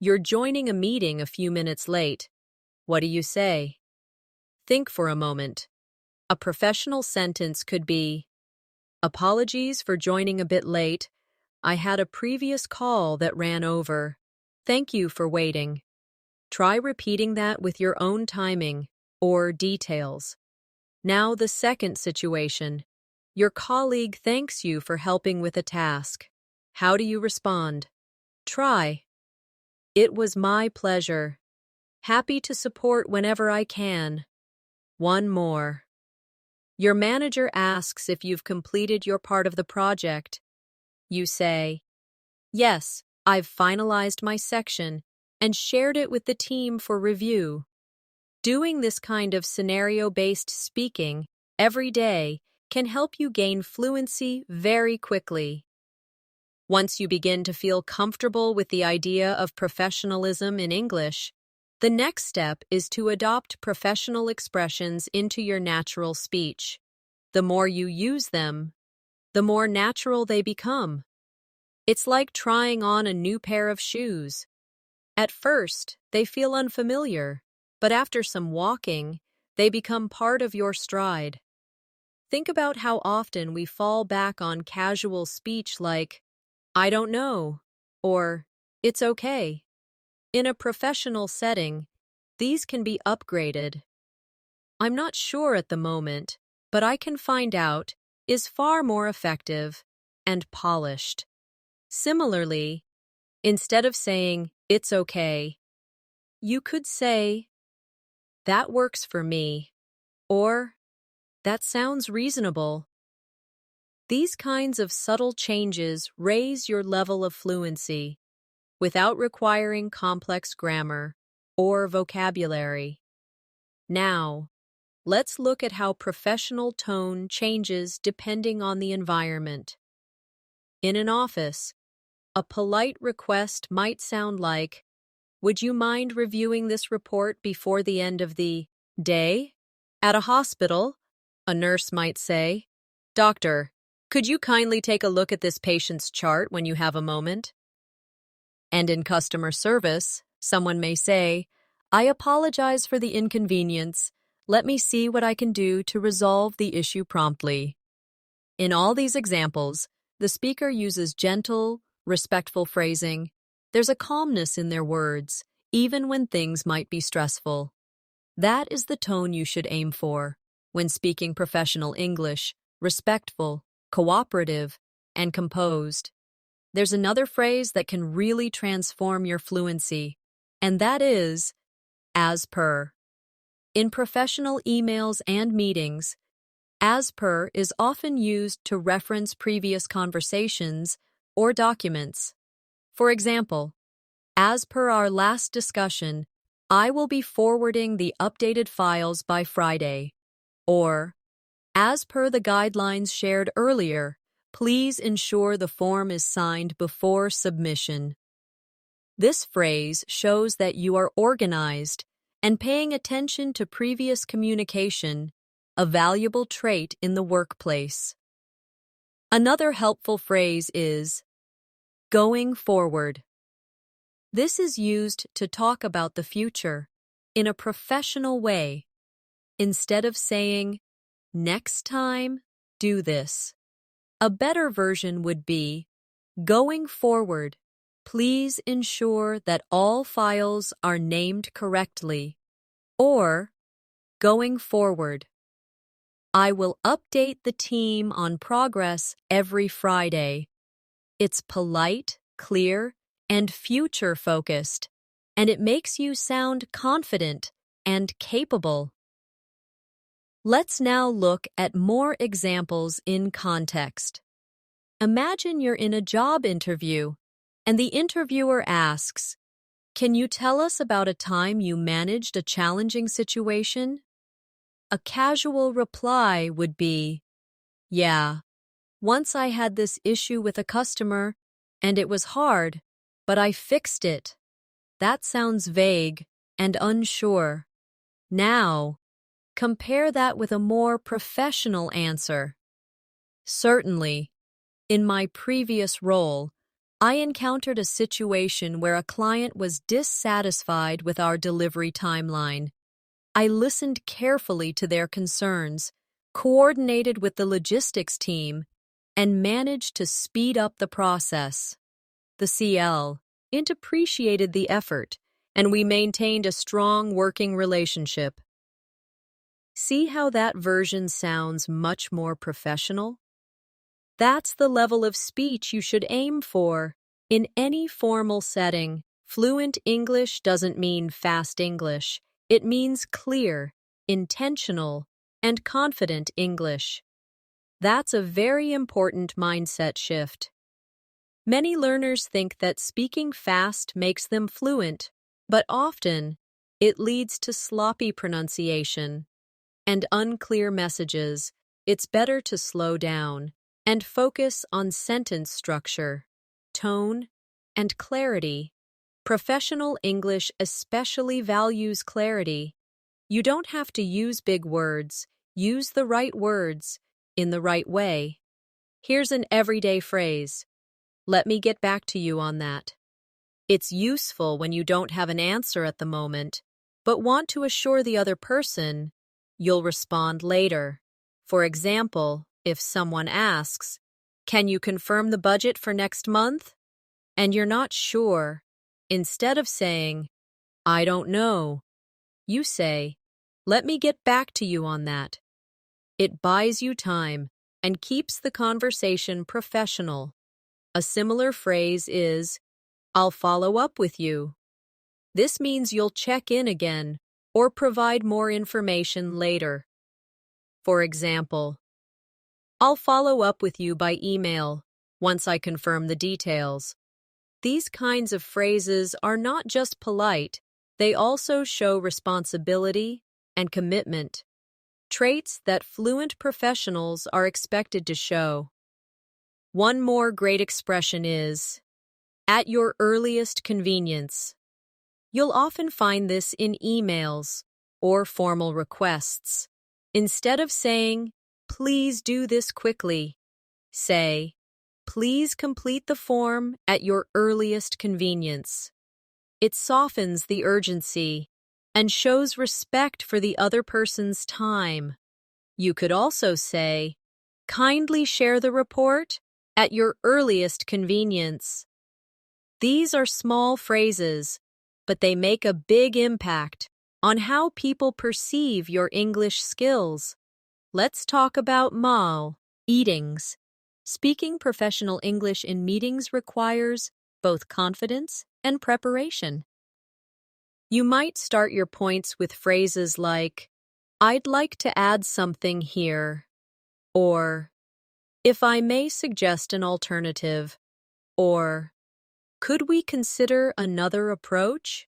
You're joining a meeting a few minutes late. What do you say? Think for a moment. A professional sentence could be, "Apologies for joining a bit late. I had a previous call that ran over. Thank you for waiting." Try repeating that with your own timing or details. Now the second situation. Your colleague thanks you for helping with a task. How do you respond? Try, "It was my pleasure. Happy to support whenever I can." One more. Your manager asks if you've completed your part of the project. You say, "Yes, I've finalized my section and shared it with the team for review." Doing this kind of scenario-based speaking every day can help you gain fluency very quickly. Once you begin to feel comfortable with the idea of professionalism in English, the next step is to adopt professional expressions into your natural speech. The more you use them, the more natural they become. It's like trying on a new pair of shoes. At first, they feel unfamiliar, but after some walking, they become part of your stride. Think about how often we fall back on casual speech like, "I don't know," or "It's okay." In a professional setting, these can be upgraded. "I'm not sure at the moment, but I can find out," is far more effective and polished. Similarly, instead of saying, "It's okay," you could say, "That works for me," or "That sounds reasonable." These kinds of subtle changes raise your level of fluency without requiring complex grammar or vocabulary. Now, let's look at how professional tone changes depending on the environment. In an office, a polite request might sound like, "Would you mind reviewing this report before the end of the day?" At a hospital, a nurse might say, "Doctor, could you kindly take a look at this patient's chart when you have a moment?" And in customer service, someone may say, "I apologize for the inconvenience. Let me see what I can do to resolve the issue promptly." In all these examples, the speaker uses gentle, respectful phrasing. There's a calmness in their words, even when things might be stressful. That is the tone you should aim for when speaking professional English: respectful, cooperative, and composed. There's another phrase that can really transform your fluency, and that is, as per. In professional emails and meetings, as per is often used to reference previous conversations or documents. For example, as per our last discussion, I will be forwarding the updated files by Friday. Or, as per the guidelines shared earlier, please ensure the form is signed before submission. This phrase shows that you are organized and paying attention to previous communication, a valuable trait in the workplace. Another helpful phrase is going forward. This is used to talk about the future in a professional way. Instead of saying, next time, do this. A better version would be, going forward, please ensure that all files are named correctly. Or, going forward, I will update the team on progress every Friday. It's polite, clear, and future-focused, and it makes you sound confident and capable. Let's now look at more examples in context. Imagine you're in a job interview, and the interviewer asks, "Can you tell us about a time you managed a challenging situation?" A casual reply would be, "Yeah, once I had this issue with a customer, and it was hard, but I fixed it." That sounds vague and unsure. Now, compare that with a more professional answer. Certainly, in my previous role, I encountered a situation where a client was dissatisfied with our delivery timeline. I listened carefully to their concerns, coordinated with the logistics team, and managed to speed up the process. The CL appreciated the effort, and we maintained a strong working relationship. See how that version sounds much more professional? That's the level of speech you should aim for. In any formal setting, fluent English doesn't mean fast English. It means clear, intentional, and confident English. That's a very important mindset shift. Many learners think that speaking fast makes them fluent, but often it leads to sloppy pronunciation and unclear messages. It's better to slow down and focus on sentence structure, tone, and clarity. Professional English especially values clarity. You don't have to use big words. Use the right words in the right way. Here's an everyday phrase. Let me get back to you on that. It's useful when you don't have an answer at the moment, but want to assure the other person you'll respond later. For example, if someone asks, "Can you confirm the budget for next month?" and you're not sure, instead of saying, "I don't know," you say, "Let me get back to you on that." It buys you time and keeps the conversation professional. A similar phrase is, "I'll follow up with you." This means you'll check in again or provide more information later. For example, "I'll follow up with you by email once I confirm the details." These kinds of phrases are not just polite, they also show responsibility and commitment, traits that fluent professionals are expected to show. One more great expression is, "at your earliest convenience." You'll often find this in emails or formal requests. Instead of saying, "Please do this quickly," say, "Please complete the form at your earliest convenience." It softens the urgency and shows respect for the other person's time. You could also say, "Kindly share the report at your earliest convenience." These are small phrases, but they make a big impact on how people perceive your English skills. Let's talk about maal, eatings. Speaking professional English in meetings requires both confidence and preparation. You might start your points with phrases like, "I'd like to add something here," or, "If I may suggest an alternative," or, "Could we consider another approach?"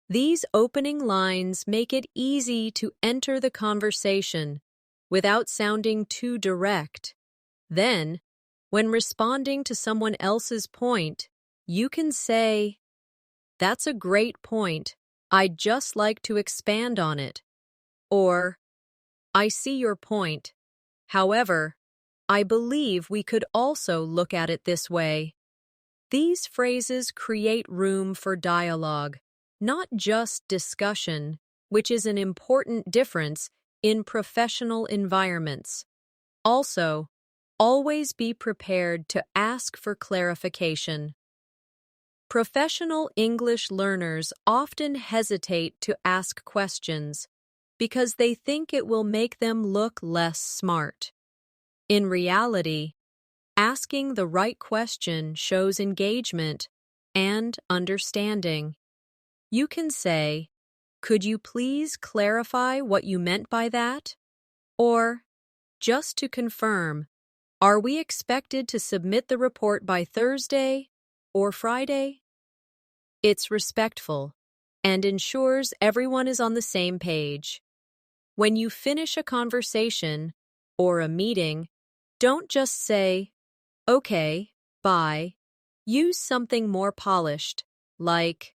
These opening lines make it easy to enter the conversation without sounding too direct. Then, when responding to someone else's point, you can say, "That's a great point. I'd just like to expand on it." Or, "I see your point. However, I believe we could also look at it this way." These phrases create room for dialogue, not just discussion, which is an important difference in professional environments. Also, always be prepared to ask for clarification. Professional English learners often hesitate to ask questions because they think it will make them look less smart. In reality, asking the right question shows engagement and understanding. You can say, "Could you please clarify what you meant by that?" Or, "Just to confirm, are we expected to submit the report by Thursday or Friday?" It's respectful and ensures everyone is on the same page. When you finish a conversation or a meeting, don't just say, "Okay, bye." Use something more polished, like,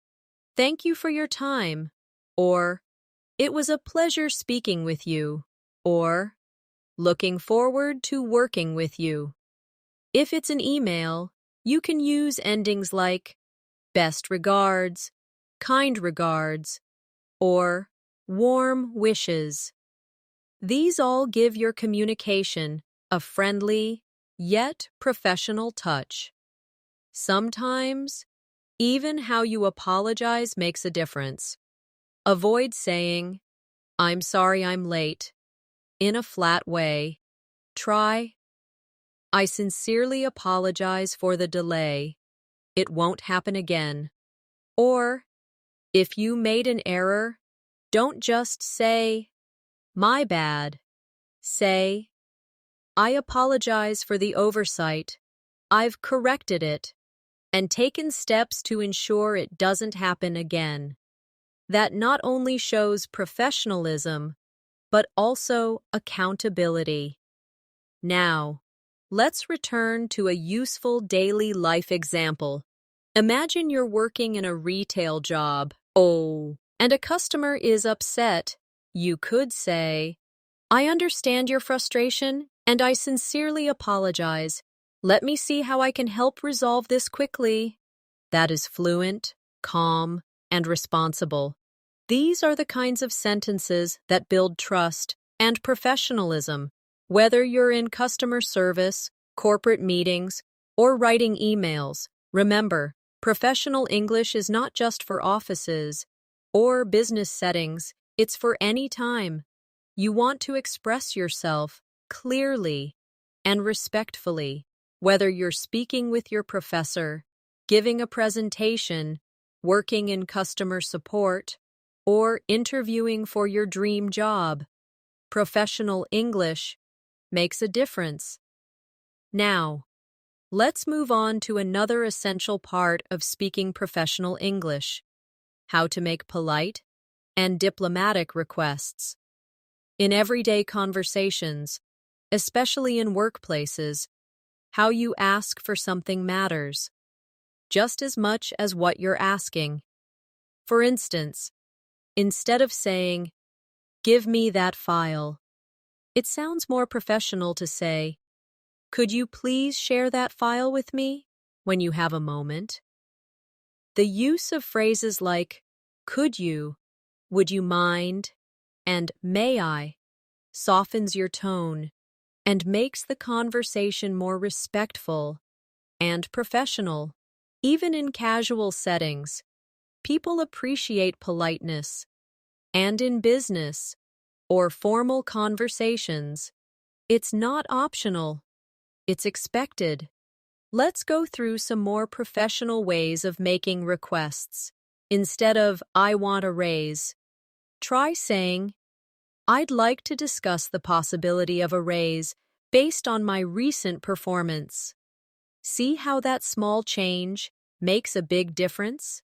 "Thank you for your time," or "It was a pleasure speaking with you," or "Looking forward to working with you." If it's an email, you can use endings like "Best regards," "Kind regards," or "Warm wishes." These all give your communication a friendly, yet professional touch. Sometimes, even how you apologize makes a difference. Avoid saying, "I'm sorry I'm late," in a flat way. Try, "I sincerely apologize for the delay. It won't happen again." Or, if you made an error, don't just say, "My bad." Say, "I apologize for the oversight. I've corrected it and taken steps to ensure it doesn't happen again." That not only shows professionalism, but also accountability. Now, let's return to a useful daily life example. Imagine you're working in a retail job, and a customer is upset. You could say, "I understand your frustration, and I sincerely apologize. Let me see how I can help resolve this quickly." That is fluent, calm, and responsible. These are the kinds of sentences that build trust and professionalism. Whether you're in customer service, corporate meetings, or writing emails, remember, professional English is not just for offices or business settings, it's for any time. You want to express yourself clearly and respectfully, whether you're speaking with your professor, giving a presentation, working in customer support, or interviewing for your dream job. Professional English makes a difference. Now, let's move on to another essential part of speaking professional English: how to make polite and diplomatic requests. In everyday conversations, especially in workplaces, how you ask for something matters, just as much as what you're asking. For instance, instead of saying, "Give me that file," it sounds more professional to say, "Could you please share that file with me when you have a moment?" The use of phrases like "could you," "would you mind," and "may I" softens your tone and makes the conversation more respectful and professional. Even in casual settings, people appreciate politeness. And in business or formal conversations, it's not optional. It's expected. Let's go through some more professional ways of making requests. Instead of, I want a raise, try saying, I'd like to discuss the possibility of a raise based on my recent performance. See how that small change makes a big difference?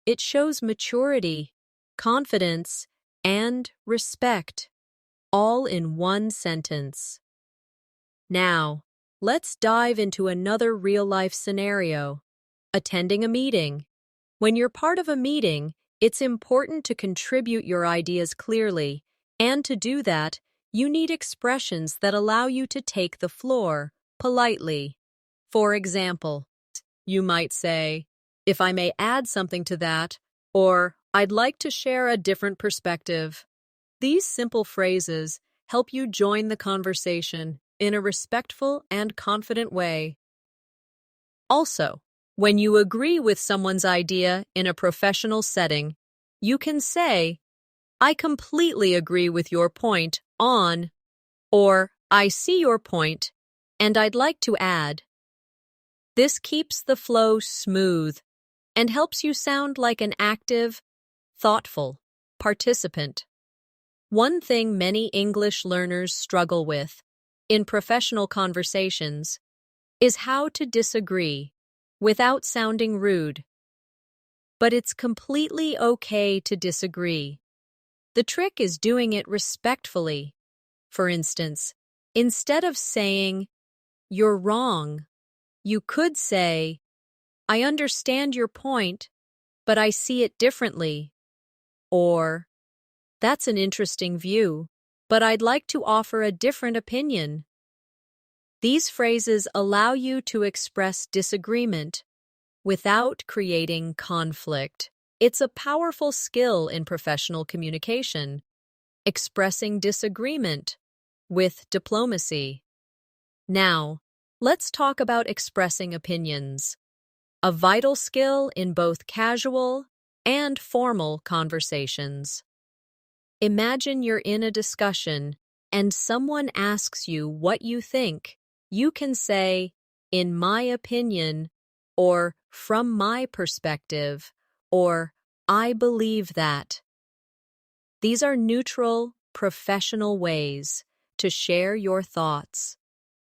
It shows maturity, confidence, and respect, all in one sentence. Now, let's dive into another real-life scenario. Attending a meeting. When you're part of a meeting, it's important to contribute your ideas clearly, and to do that, you need expressions that allow you to take the floor politely. For example, you might say, if I may add something to that, or I'd like to share a different perspective. These simple phrases help you join the conversation in a respectful and confident way. Also, when you agree with someone's idea in a professional setting, you can say, I completely agree with your point on, or I see your point, and I'd like to add. This keeps the flow smooth and helps you sound like an active, thoughtful participant. One thing many English learners struggle with in professional conversations is how to disagree without sounding rude. But it's completely okay to disagree. The trick is doing it respectfully. For instance, instead of saying, you're wrong, you could say, I understand your point, but I see it differently. Or, that's an interesting view, but I'd like to offer a different opinion. These phrases allow you to express disagreement without creating conflict. It's a powerful skill in professional communication, expressing disagreement with diplomacy. Now, let's talk about expressing opinions, a vital skill in both casual and formal conversations. Imagine you're in a discussion and someone asks you what you think. You can say, in my opinion, or from my perspective, or I believe that. These are neutral, professional ways to share your thoughts.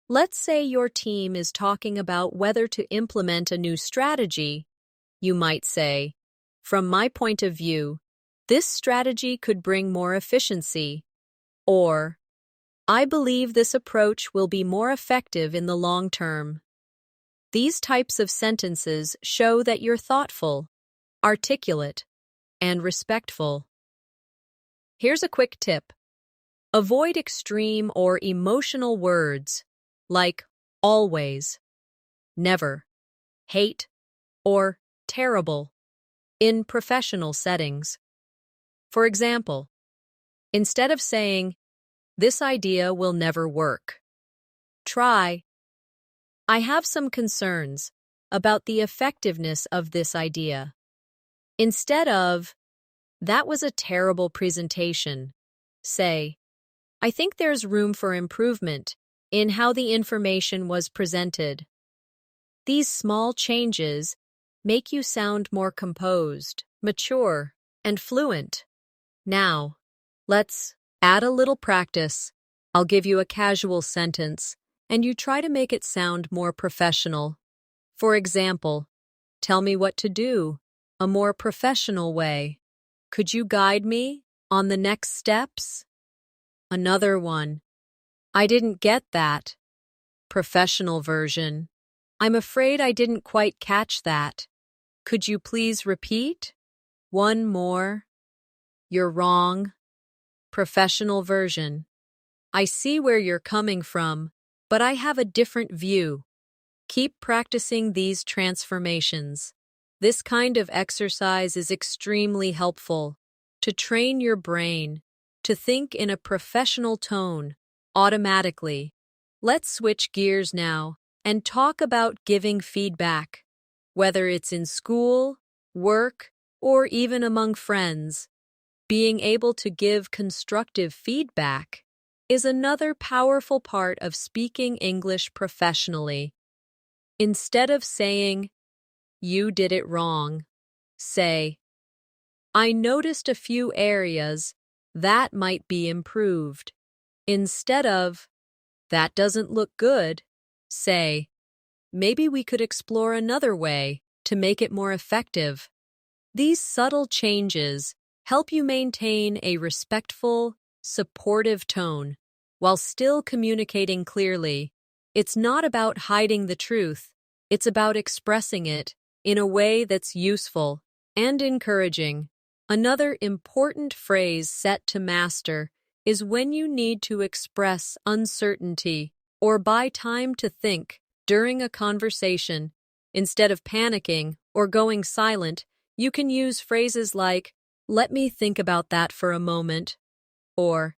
Let's say your team is talking about whether to implement a new strategy. You might say, from my point of view, this strategy could bring more efficiency, or I believe this approach will be more effective in the long term. These types of sentences show that you're thoughtful, articulate, and respectful. Here's a quick tip. Avoid extreme or emotional words like always, never, hate, or terrible in professional settings. For example, instead of saying, this idea will never work, try, I have some concerns about the effectiveness of this idea. Instead of, that was a terrible presentation, say, I think there's room for improvement in how the information was presented. These small changes make you sound more composed, mature, and fluent. Now, let's add a little practice. I'll give you a casual sentence, and you try to make it sound more professional. For example, tell me what to do, a more professional way. Could you guide me on the next steps? Another one. I didn't get that. Professional version. I'm afraid I didn't quite catch that. Could you please repeat? One more. You're wrong. Professional version. I see where you're coming from, but I have a different view. Keep practicing these transformations. This kind of exercise is extremely helpful to train your brain to think in a professional tone automatically. Let's switch gears now and talk about giving feedback. Whether it's in school, work, or even among friends, being able to give constructive feedback is another powerful part of speaking English professionally. Instead of saying, "You did it wrong," say, "I noticed a few areas that might be improved." Instead of, "That doesn't look good," say, "Maybe we could explore another way to make it more effective." These subtle changes help you maintain a respectful, supportive tone while still communicating clearly. It's not about hiding the truth, it's about expressing it in a way that's useful and encouraging. Another important phrase set to master is when you need to express uncertainty or buy time to think during a conversation. Instead of panicking or going silent, you can use phrases like, "Let me think about that for a moment," or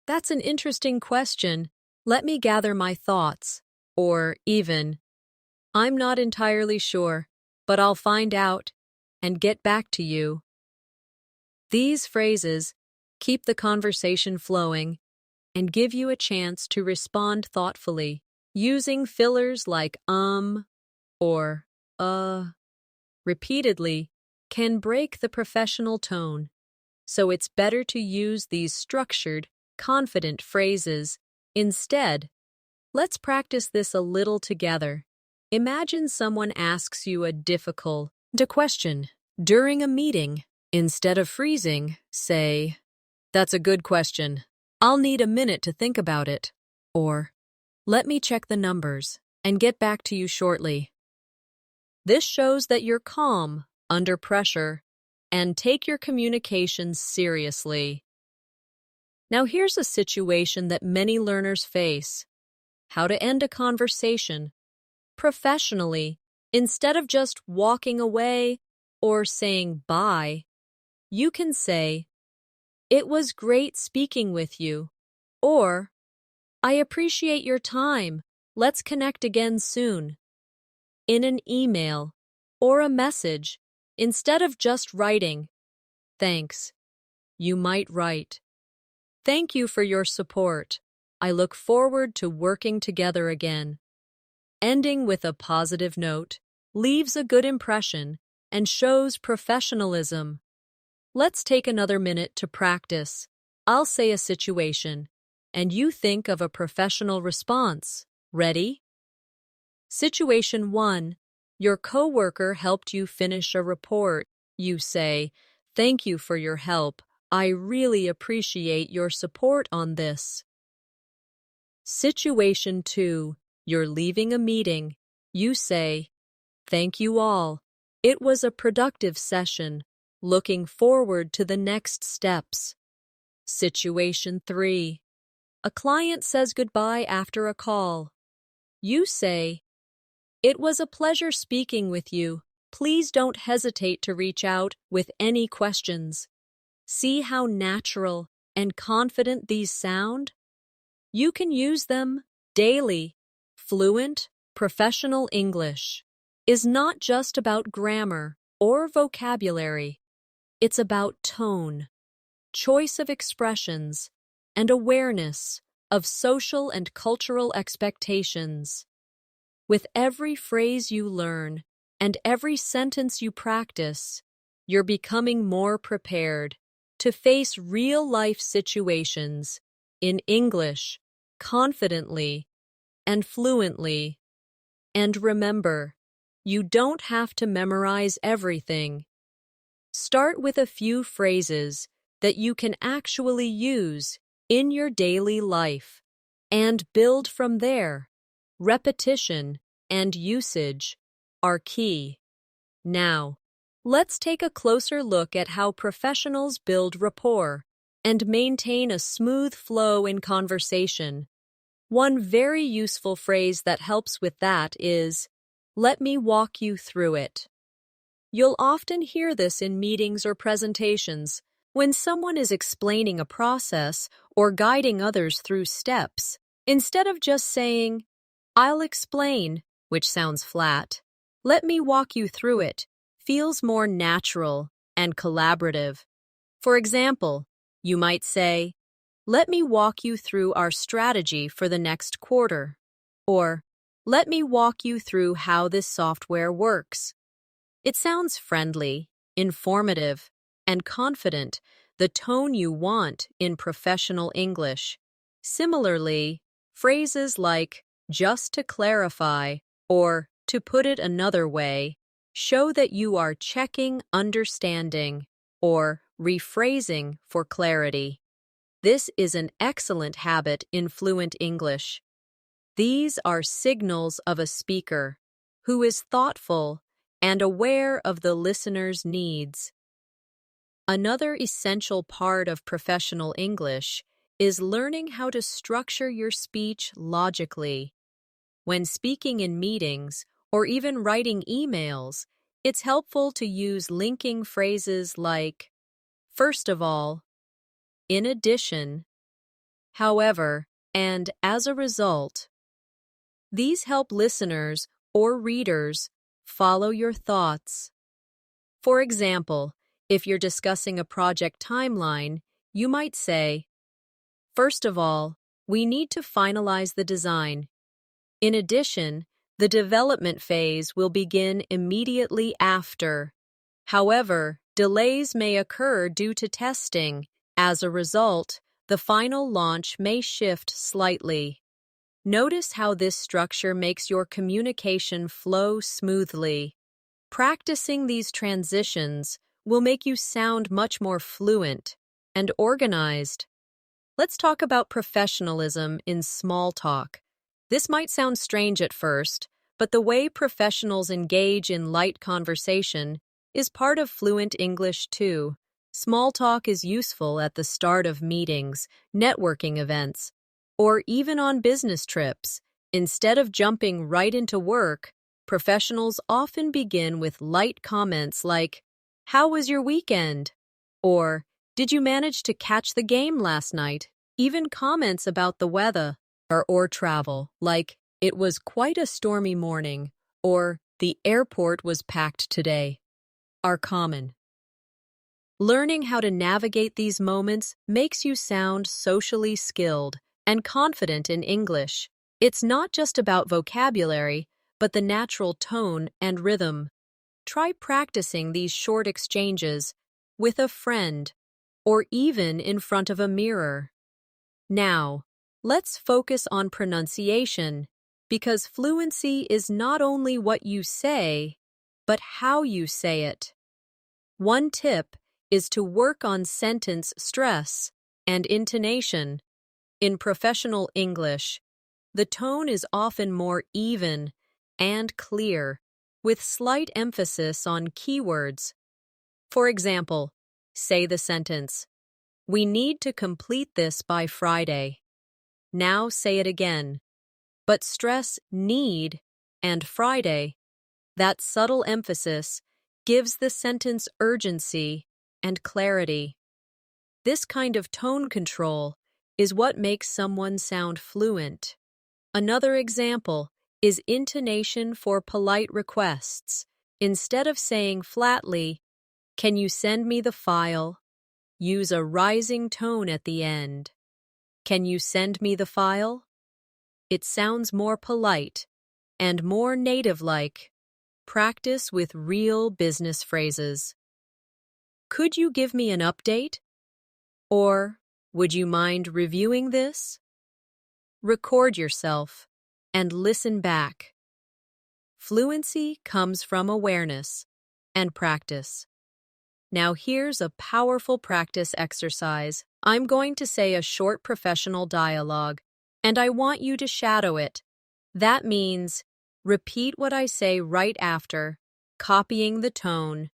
"That's an interesting question. Let me gather my thoughts," or even, "I'm not entirely sure, but I'll find out and get back to you." These phrases keep the conversation flowing and give you a chance to respond thoughtfully. Using fillers like or repeatedly can break the professional tone, so it's better to use these structured, confident phrases instead. Let's practice this a little together. Imagine someone asks you a difficult question during a meeting. Instead of freezing, say, "That's a good question. I'll need a minute to think about it." Or, "Let me check the numbers and get back to you shortly." This shows that you're calm under pressure and take your communications seriously. Now here's a situation that many learners face: how to end a conversation professionally. Instead of just walking away or saying bye, you can say, "It was great speaking with you," or "I appreciate your time. Let's connect again soon." In an email or a message, instead of just writing, "Thanks," you might write, "Thank you for your support. I look forward to working together again." Ending with a positive note leaves a good impression and shows professionalism. Let's take another minute to practice. I'll say a situation, and you think of a professional response. Ready? Situation 1. Your coworker helped you finish a report. You say, "Thank you for your help. I really appreciate your support on this." Situation 2. You're leaving a meeting. You say, "Thank you all. It was a productive session. Looking forward to the next steps." Situation 3. A client says goodbye after a call. You say, "It was a pleasure speaking with you. Please don't hesitate to reach out with any questions." See how natural and confident these sound? You can use them daily. Fluent, professional English is not just about grammar or vocabulary. It's about tone, choice of expressions, and awareness of social and cultural expectations. With every phrase you learn and every sentence you practice, you're becoming more prepared to face real-life situations in English, confidently and fluently. And remember, you don't have to memorize everything. Start with a few phrases that you can actually use in your daily life and build from there. Repetition and usage are key. Now, let's take a closer look at how professionals build rapport and maintain a smooth flow in conversation. One very useful phrase that helps with that is, "Let me walk you through it." You'll often hear this in meetings or presentations when someone is explaining a process or guiding others through steps. Instead of just saying, "I'll explain," which sounds flat, "Let me walk you through it," feels more natural and collaborative. For example, you might say, let me walk you through our strategy for the next quarter. Or, let me walk you through how this software works. It sounds friendly, informative, and confident, the tone you want in professional English. Similarly, phrases like just to clarify or to put it another way show that you are checking understanding or rephrasing for clarity. This is an excellent habit in fluent English. These are signals of a speaker who is thoughtful and aware of the listener's needs. Another essential part of professional English is learning how to structure your speech logically. When speaking in meetings or even writing emails, it's helpful to use linking phrases like, first of all, in addition, however, and as a result. These help listeners or readers follow your thoughts. For example, if you're discussing a project timeline, you might say, first of all, we need to finalize the design. In addition, the development phase will begin immediately after. However, delays may occur due to testing. As a result, the final launch may shift slightly. Notice how this structure makes your communication flow smoothly. Practicing these transitions will make you sound much more fluent and organized. Let's talk about professionalism in small talk. This might sound strange at first, but the way professionals engage in light conversation is part of fluent English too. Small talk is useful at the start of meetings, networking events, or even on business trips. Instead of jumping right into work, professionals often begin with light comments like, "How was your weekend?" Or, "Did you manage to catch the game last night?" Even comments about the weather or travel, like, "It was quite a stormy morning," or "The airport was packed today," are common. Learning how to navigate these moments makes you sound socially skilled and confident in English. It's not just about vocabulary, but the natural tone and rhythm. Try practicing these short exchanges with a friend or even in front of a mirror. Now, let's focus on pronunciation, because fluency is not only what you say, but how you say it. One tip is to work on sentence stress and intonation. In professional English, the tone is often more even and clear, with slight emphasis on keywords. For example, say the sentence, "We need to complete this by Friday." Now say it again, but stress need and Friday. That subtle emphasis gives the sentence urgency and clarity. This kind of tone control is what makes someone sound fluent. Another example is intonation for polite requests. Instead of saying flatly, "Can you send me the file?" use a rising tone at the end. "Can you send me the file?" It sounds more polite and more native-like. Practice with real business phrases. "Could you give me an update?" Or, "Would you mind reviewing this?" Record yourself and listen back. Fluency comes from awareness and practice. Now here's a powerful practice exercise. I'm going to say a short professional dialogue, and I want you to shadow it. That means repeat what I say right after, copying the tone,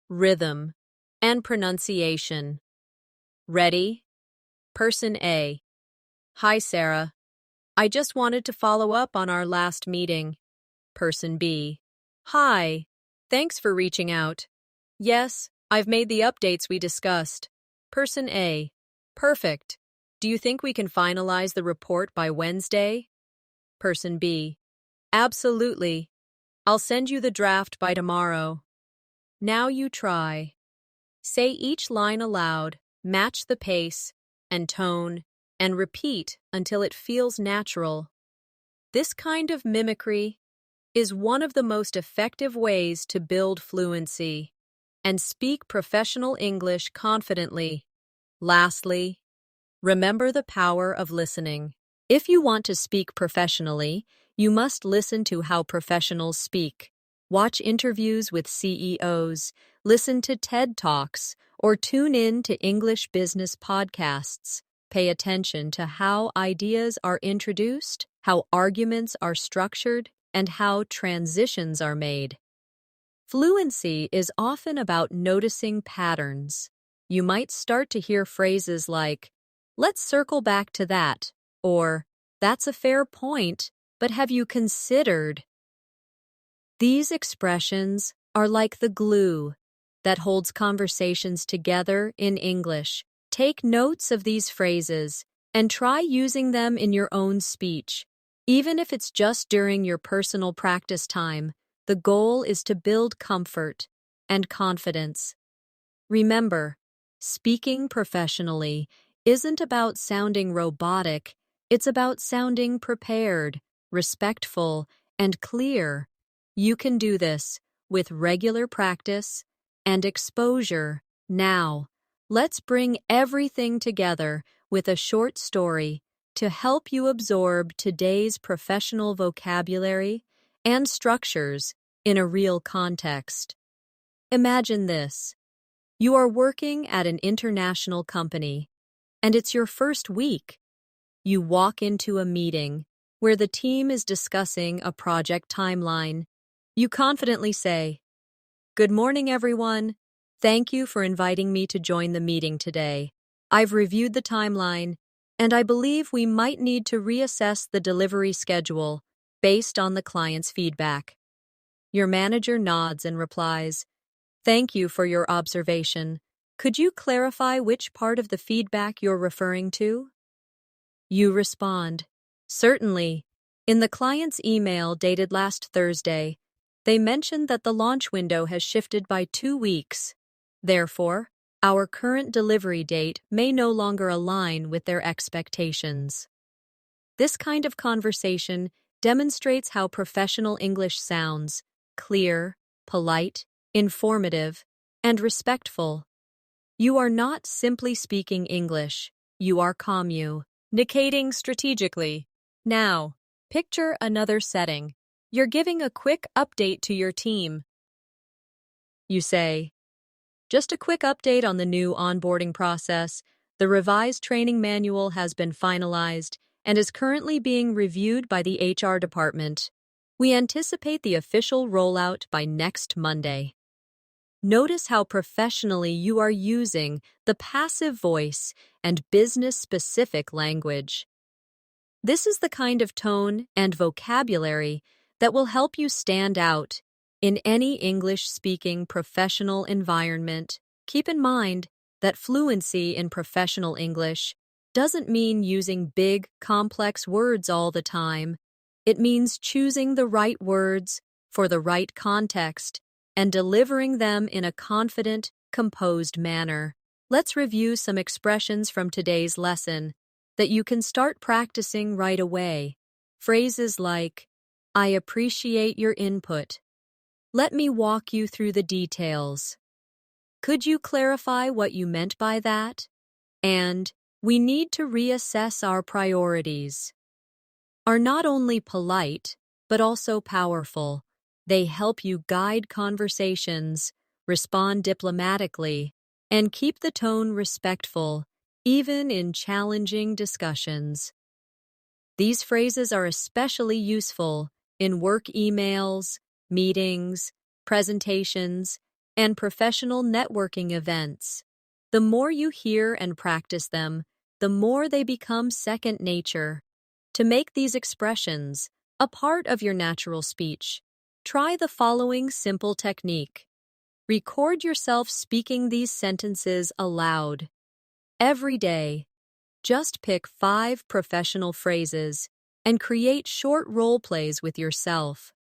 rhythm, and pronunciation. Ready? Person A. "Hi, Sarah. I just wanted to follow up on our last meeting." Person B. "Hi. Thanks for reaching out. Yes, I've made the updates we discussed." Person A. "Perfect. Do you think we can finalize the report by Wednesday?" Person B. "Absolutely. I'll send you the draft by tomorrow." Now you try. Say each line aloud, match the pace and tone, and repeat until it feels natural. This kind of mimicry is one of the most effective ways to build fluency and speak professional English confidently. Lastly, remember the power of listening. If you want to speak professionally, you must listen to how professionals speak. Watch interviews with CEOs, listen to TED Talks, or tune in to English business podcasts. Pay attention to how ideas are introduced, how arguments are structured, and how transitions are made. Fluency is often about noticing patterns. You might start to hear phrases like, "Let's circle back to that," or "That's a fair point, but have you considered?" These expressions are like the glue that holds conversations together in English. Take notes of these phrases and try using them in your own speech. Even if it's just during your personal practice time, the goal is to build comfort and confidence. Remember, speaking professionally isn't about sounding robotic, it's about sounding prepared, respectful, and clear. You can do this with regular practice and exposure. Now, let's bring everything together with a short story to help you absorb today's professional vocabulary and structures in a real context. Imagine this. You are working at an international company, and it's your first week. You walk into a meeting where the team is discussing a project timeline. You confidently say, "Good morning, everyone. Thank you for inviting me to join the meeting today. I've reviewed the timeline, and I believe we might need to reassess the delivery schedule based on the client's feedback." Your manager nods and replies, "Thank you for your observation. Could you clarify which part of the feedback you're referring to?" You respond, "Certainly. In the client's email dated last Thursday, they mentioned that the launch window has shifted by 2 weeks. Therefore, our current delivery date may no longer align with their expectations." This kind of conversation demonstrates how professional English sounds: clear, polite, informative, and respectful. You are not simply speaking English, you are communicating strategically. Now, picture another setting. You're giving a quick update to your team. You say, "Just a quick update on the new onboarding process. The revised training manual has been finalized and is currently being reviewed by the HR department. We anticipate the official rollout by next Monday." Notice how professionally you are using the passive voice and business-specific language. This is the kind of tone and vocabulary that will help you stand out in any English-speaking professional environment. Keep in mind that fluency in professional English doesn't mean using big, complex words all the time. It means choosing the right words for the right context and delivering them in a confident, composed manner. Let's review some expressions from today's lesson that you can start practicing right away. Phrases like, "I appreciate your input." "Let me walk you through the details." "Could you clarify what you meant by that?" And, "We need to reassess our priorities," are not only polite, but also powerful. They help you guide conversations, respond diplomatically, and keep the tone respectful, even in challenging discussions. These phrases are especially useful in work emails, meetings, presentations, and professional networking events. The more you hear and practice them, the more they become second nature. To make these expressions a part of your natural speech, try the following simple technique. Record yourself speaking these sentences aloud. Every day, just pick 5 professional phrases and create short role plays with yourself.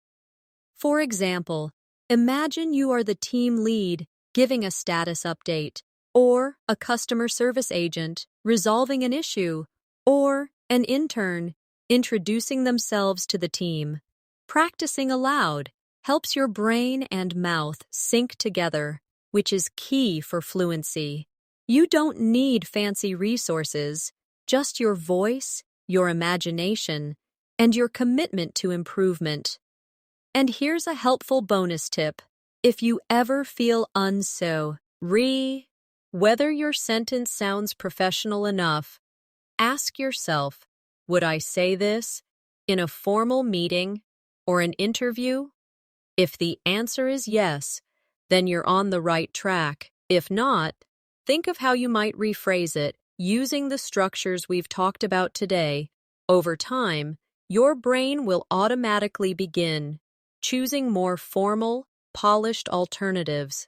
For example, imagine you are the team lead giving a status update, or a customer service agent resolving an issue, Or an intern introducing themselves to the team. Practicing aloud helps your brain and mouth sync together, which is key for fluency. You don't need fancy resources, just your voice, your imagination, and your commitment to improvement. And here's a helpful bonus tip. If you ever feel whether your sentence sounds professional enough, ask yourself, would I say this in a formal meeting or an interview? If the answer is yes, then you're on the right track. If not, think of how you might rephrase it using the structures we've talked about today. Over time, your brain will automatically begin choosing more formal, polished alternatives.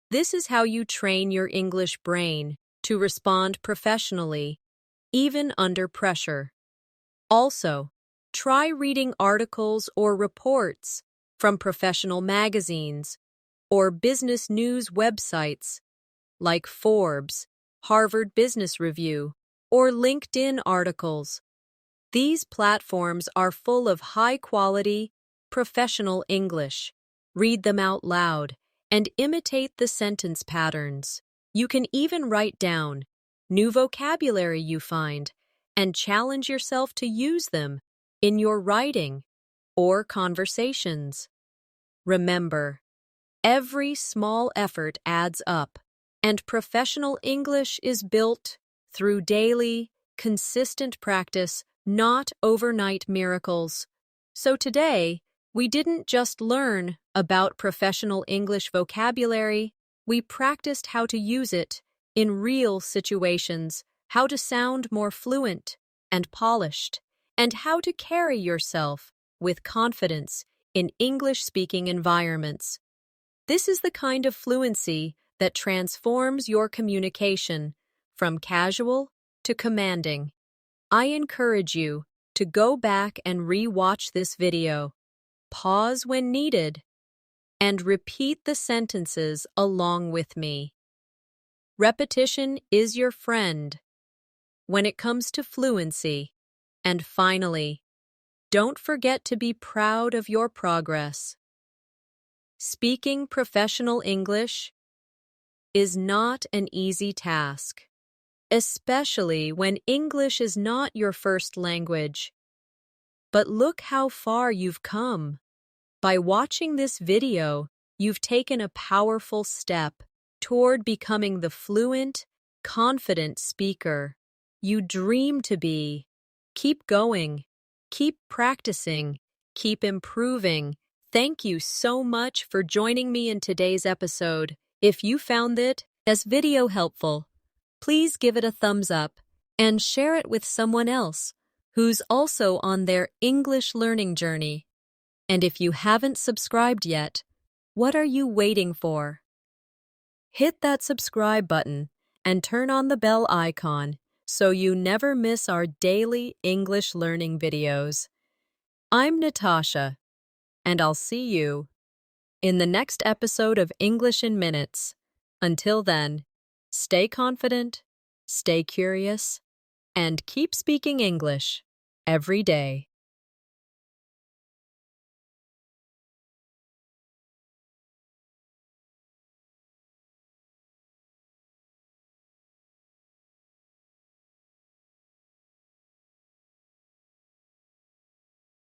This is how you train your English brain to respond professionally, even under pressure. Also, try reading articles or reports from professional magazines or business news websites like Forbes, Harvard Business Review, or LinkedIn articles. These platforms are full of high-quality, professional English. Read them out loud and imitate the sentence patterns. You can even write down new vocabulary you find and challenge yourself to use them in your writing or conversations. Remember, every small effort adds up, and professional English is built through daily, consistent practice, not overnight miracles. So today, we didn't just learn about professional English vocabulary, we practiced how to use it in real situations, how to sound more fluent and polished, and how to carry yourself with confidence in English-speaking environments. This is the kind of fluency that transforms your communication from casual to commanding. I encourage you to go back and re-watch this video, pause when needed, and repeat the sentences along with me. Repetition is your friend when it comes to fluency. And finally, don't forget to be proud of your progress. Speaking professional English is not an easy task, especially when English is not your first language. But look how far you've come. By watching this video, you've taken a powerful step toward becoming the fluent, confident speaker you dream to be. Keep going, keep practicing, keep improving. Thank you so much for joining me in today's episode. If you found this video helpful, please give it a thumbs up and share it with someone else who's also on their English learning journey. And if you haven't subscribed yet, what are you waiting for? Hit that subscribe button and turn on the bell icon so you never miss our daily English learning videos. I'm Natasha, and I'll see you in the next episode of English in Minutes. Until then, stay confident, stay curious, and keep speaking English every day.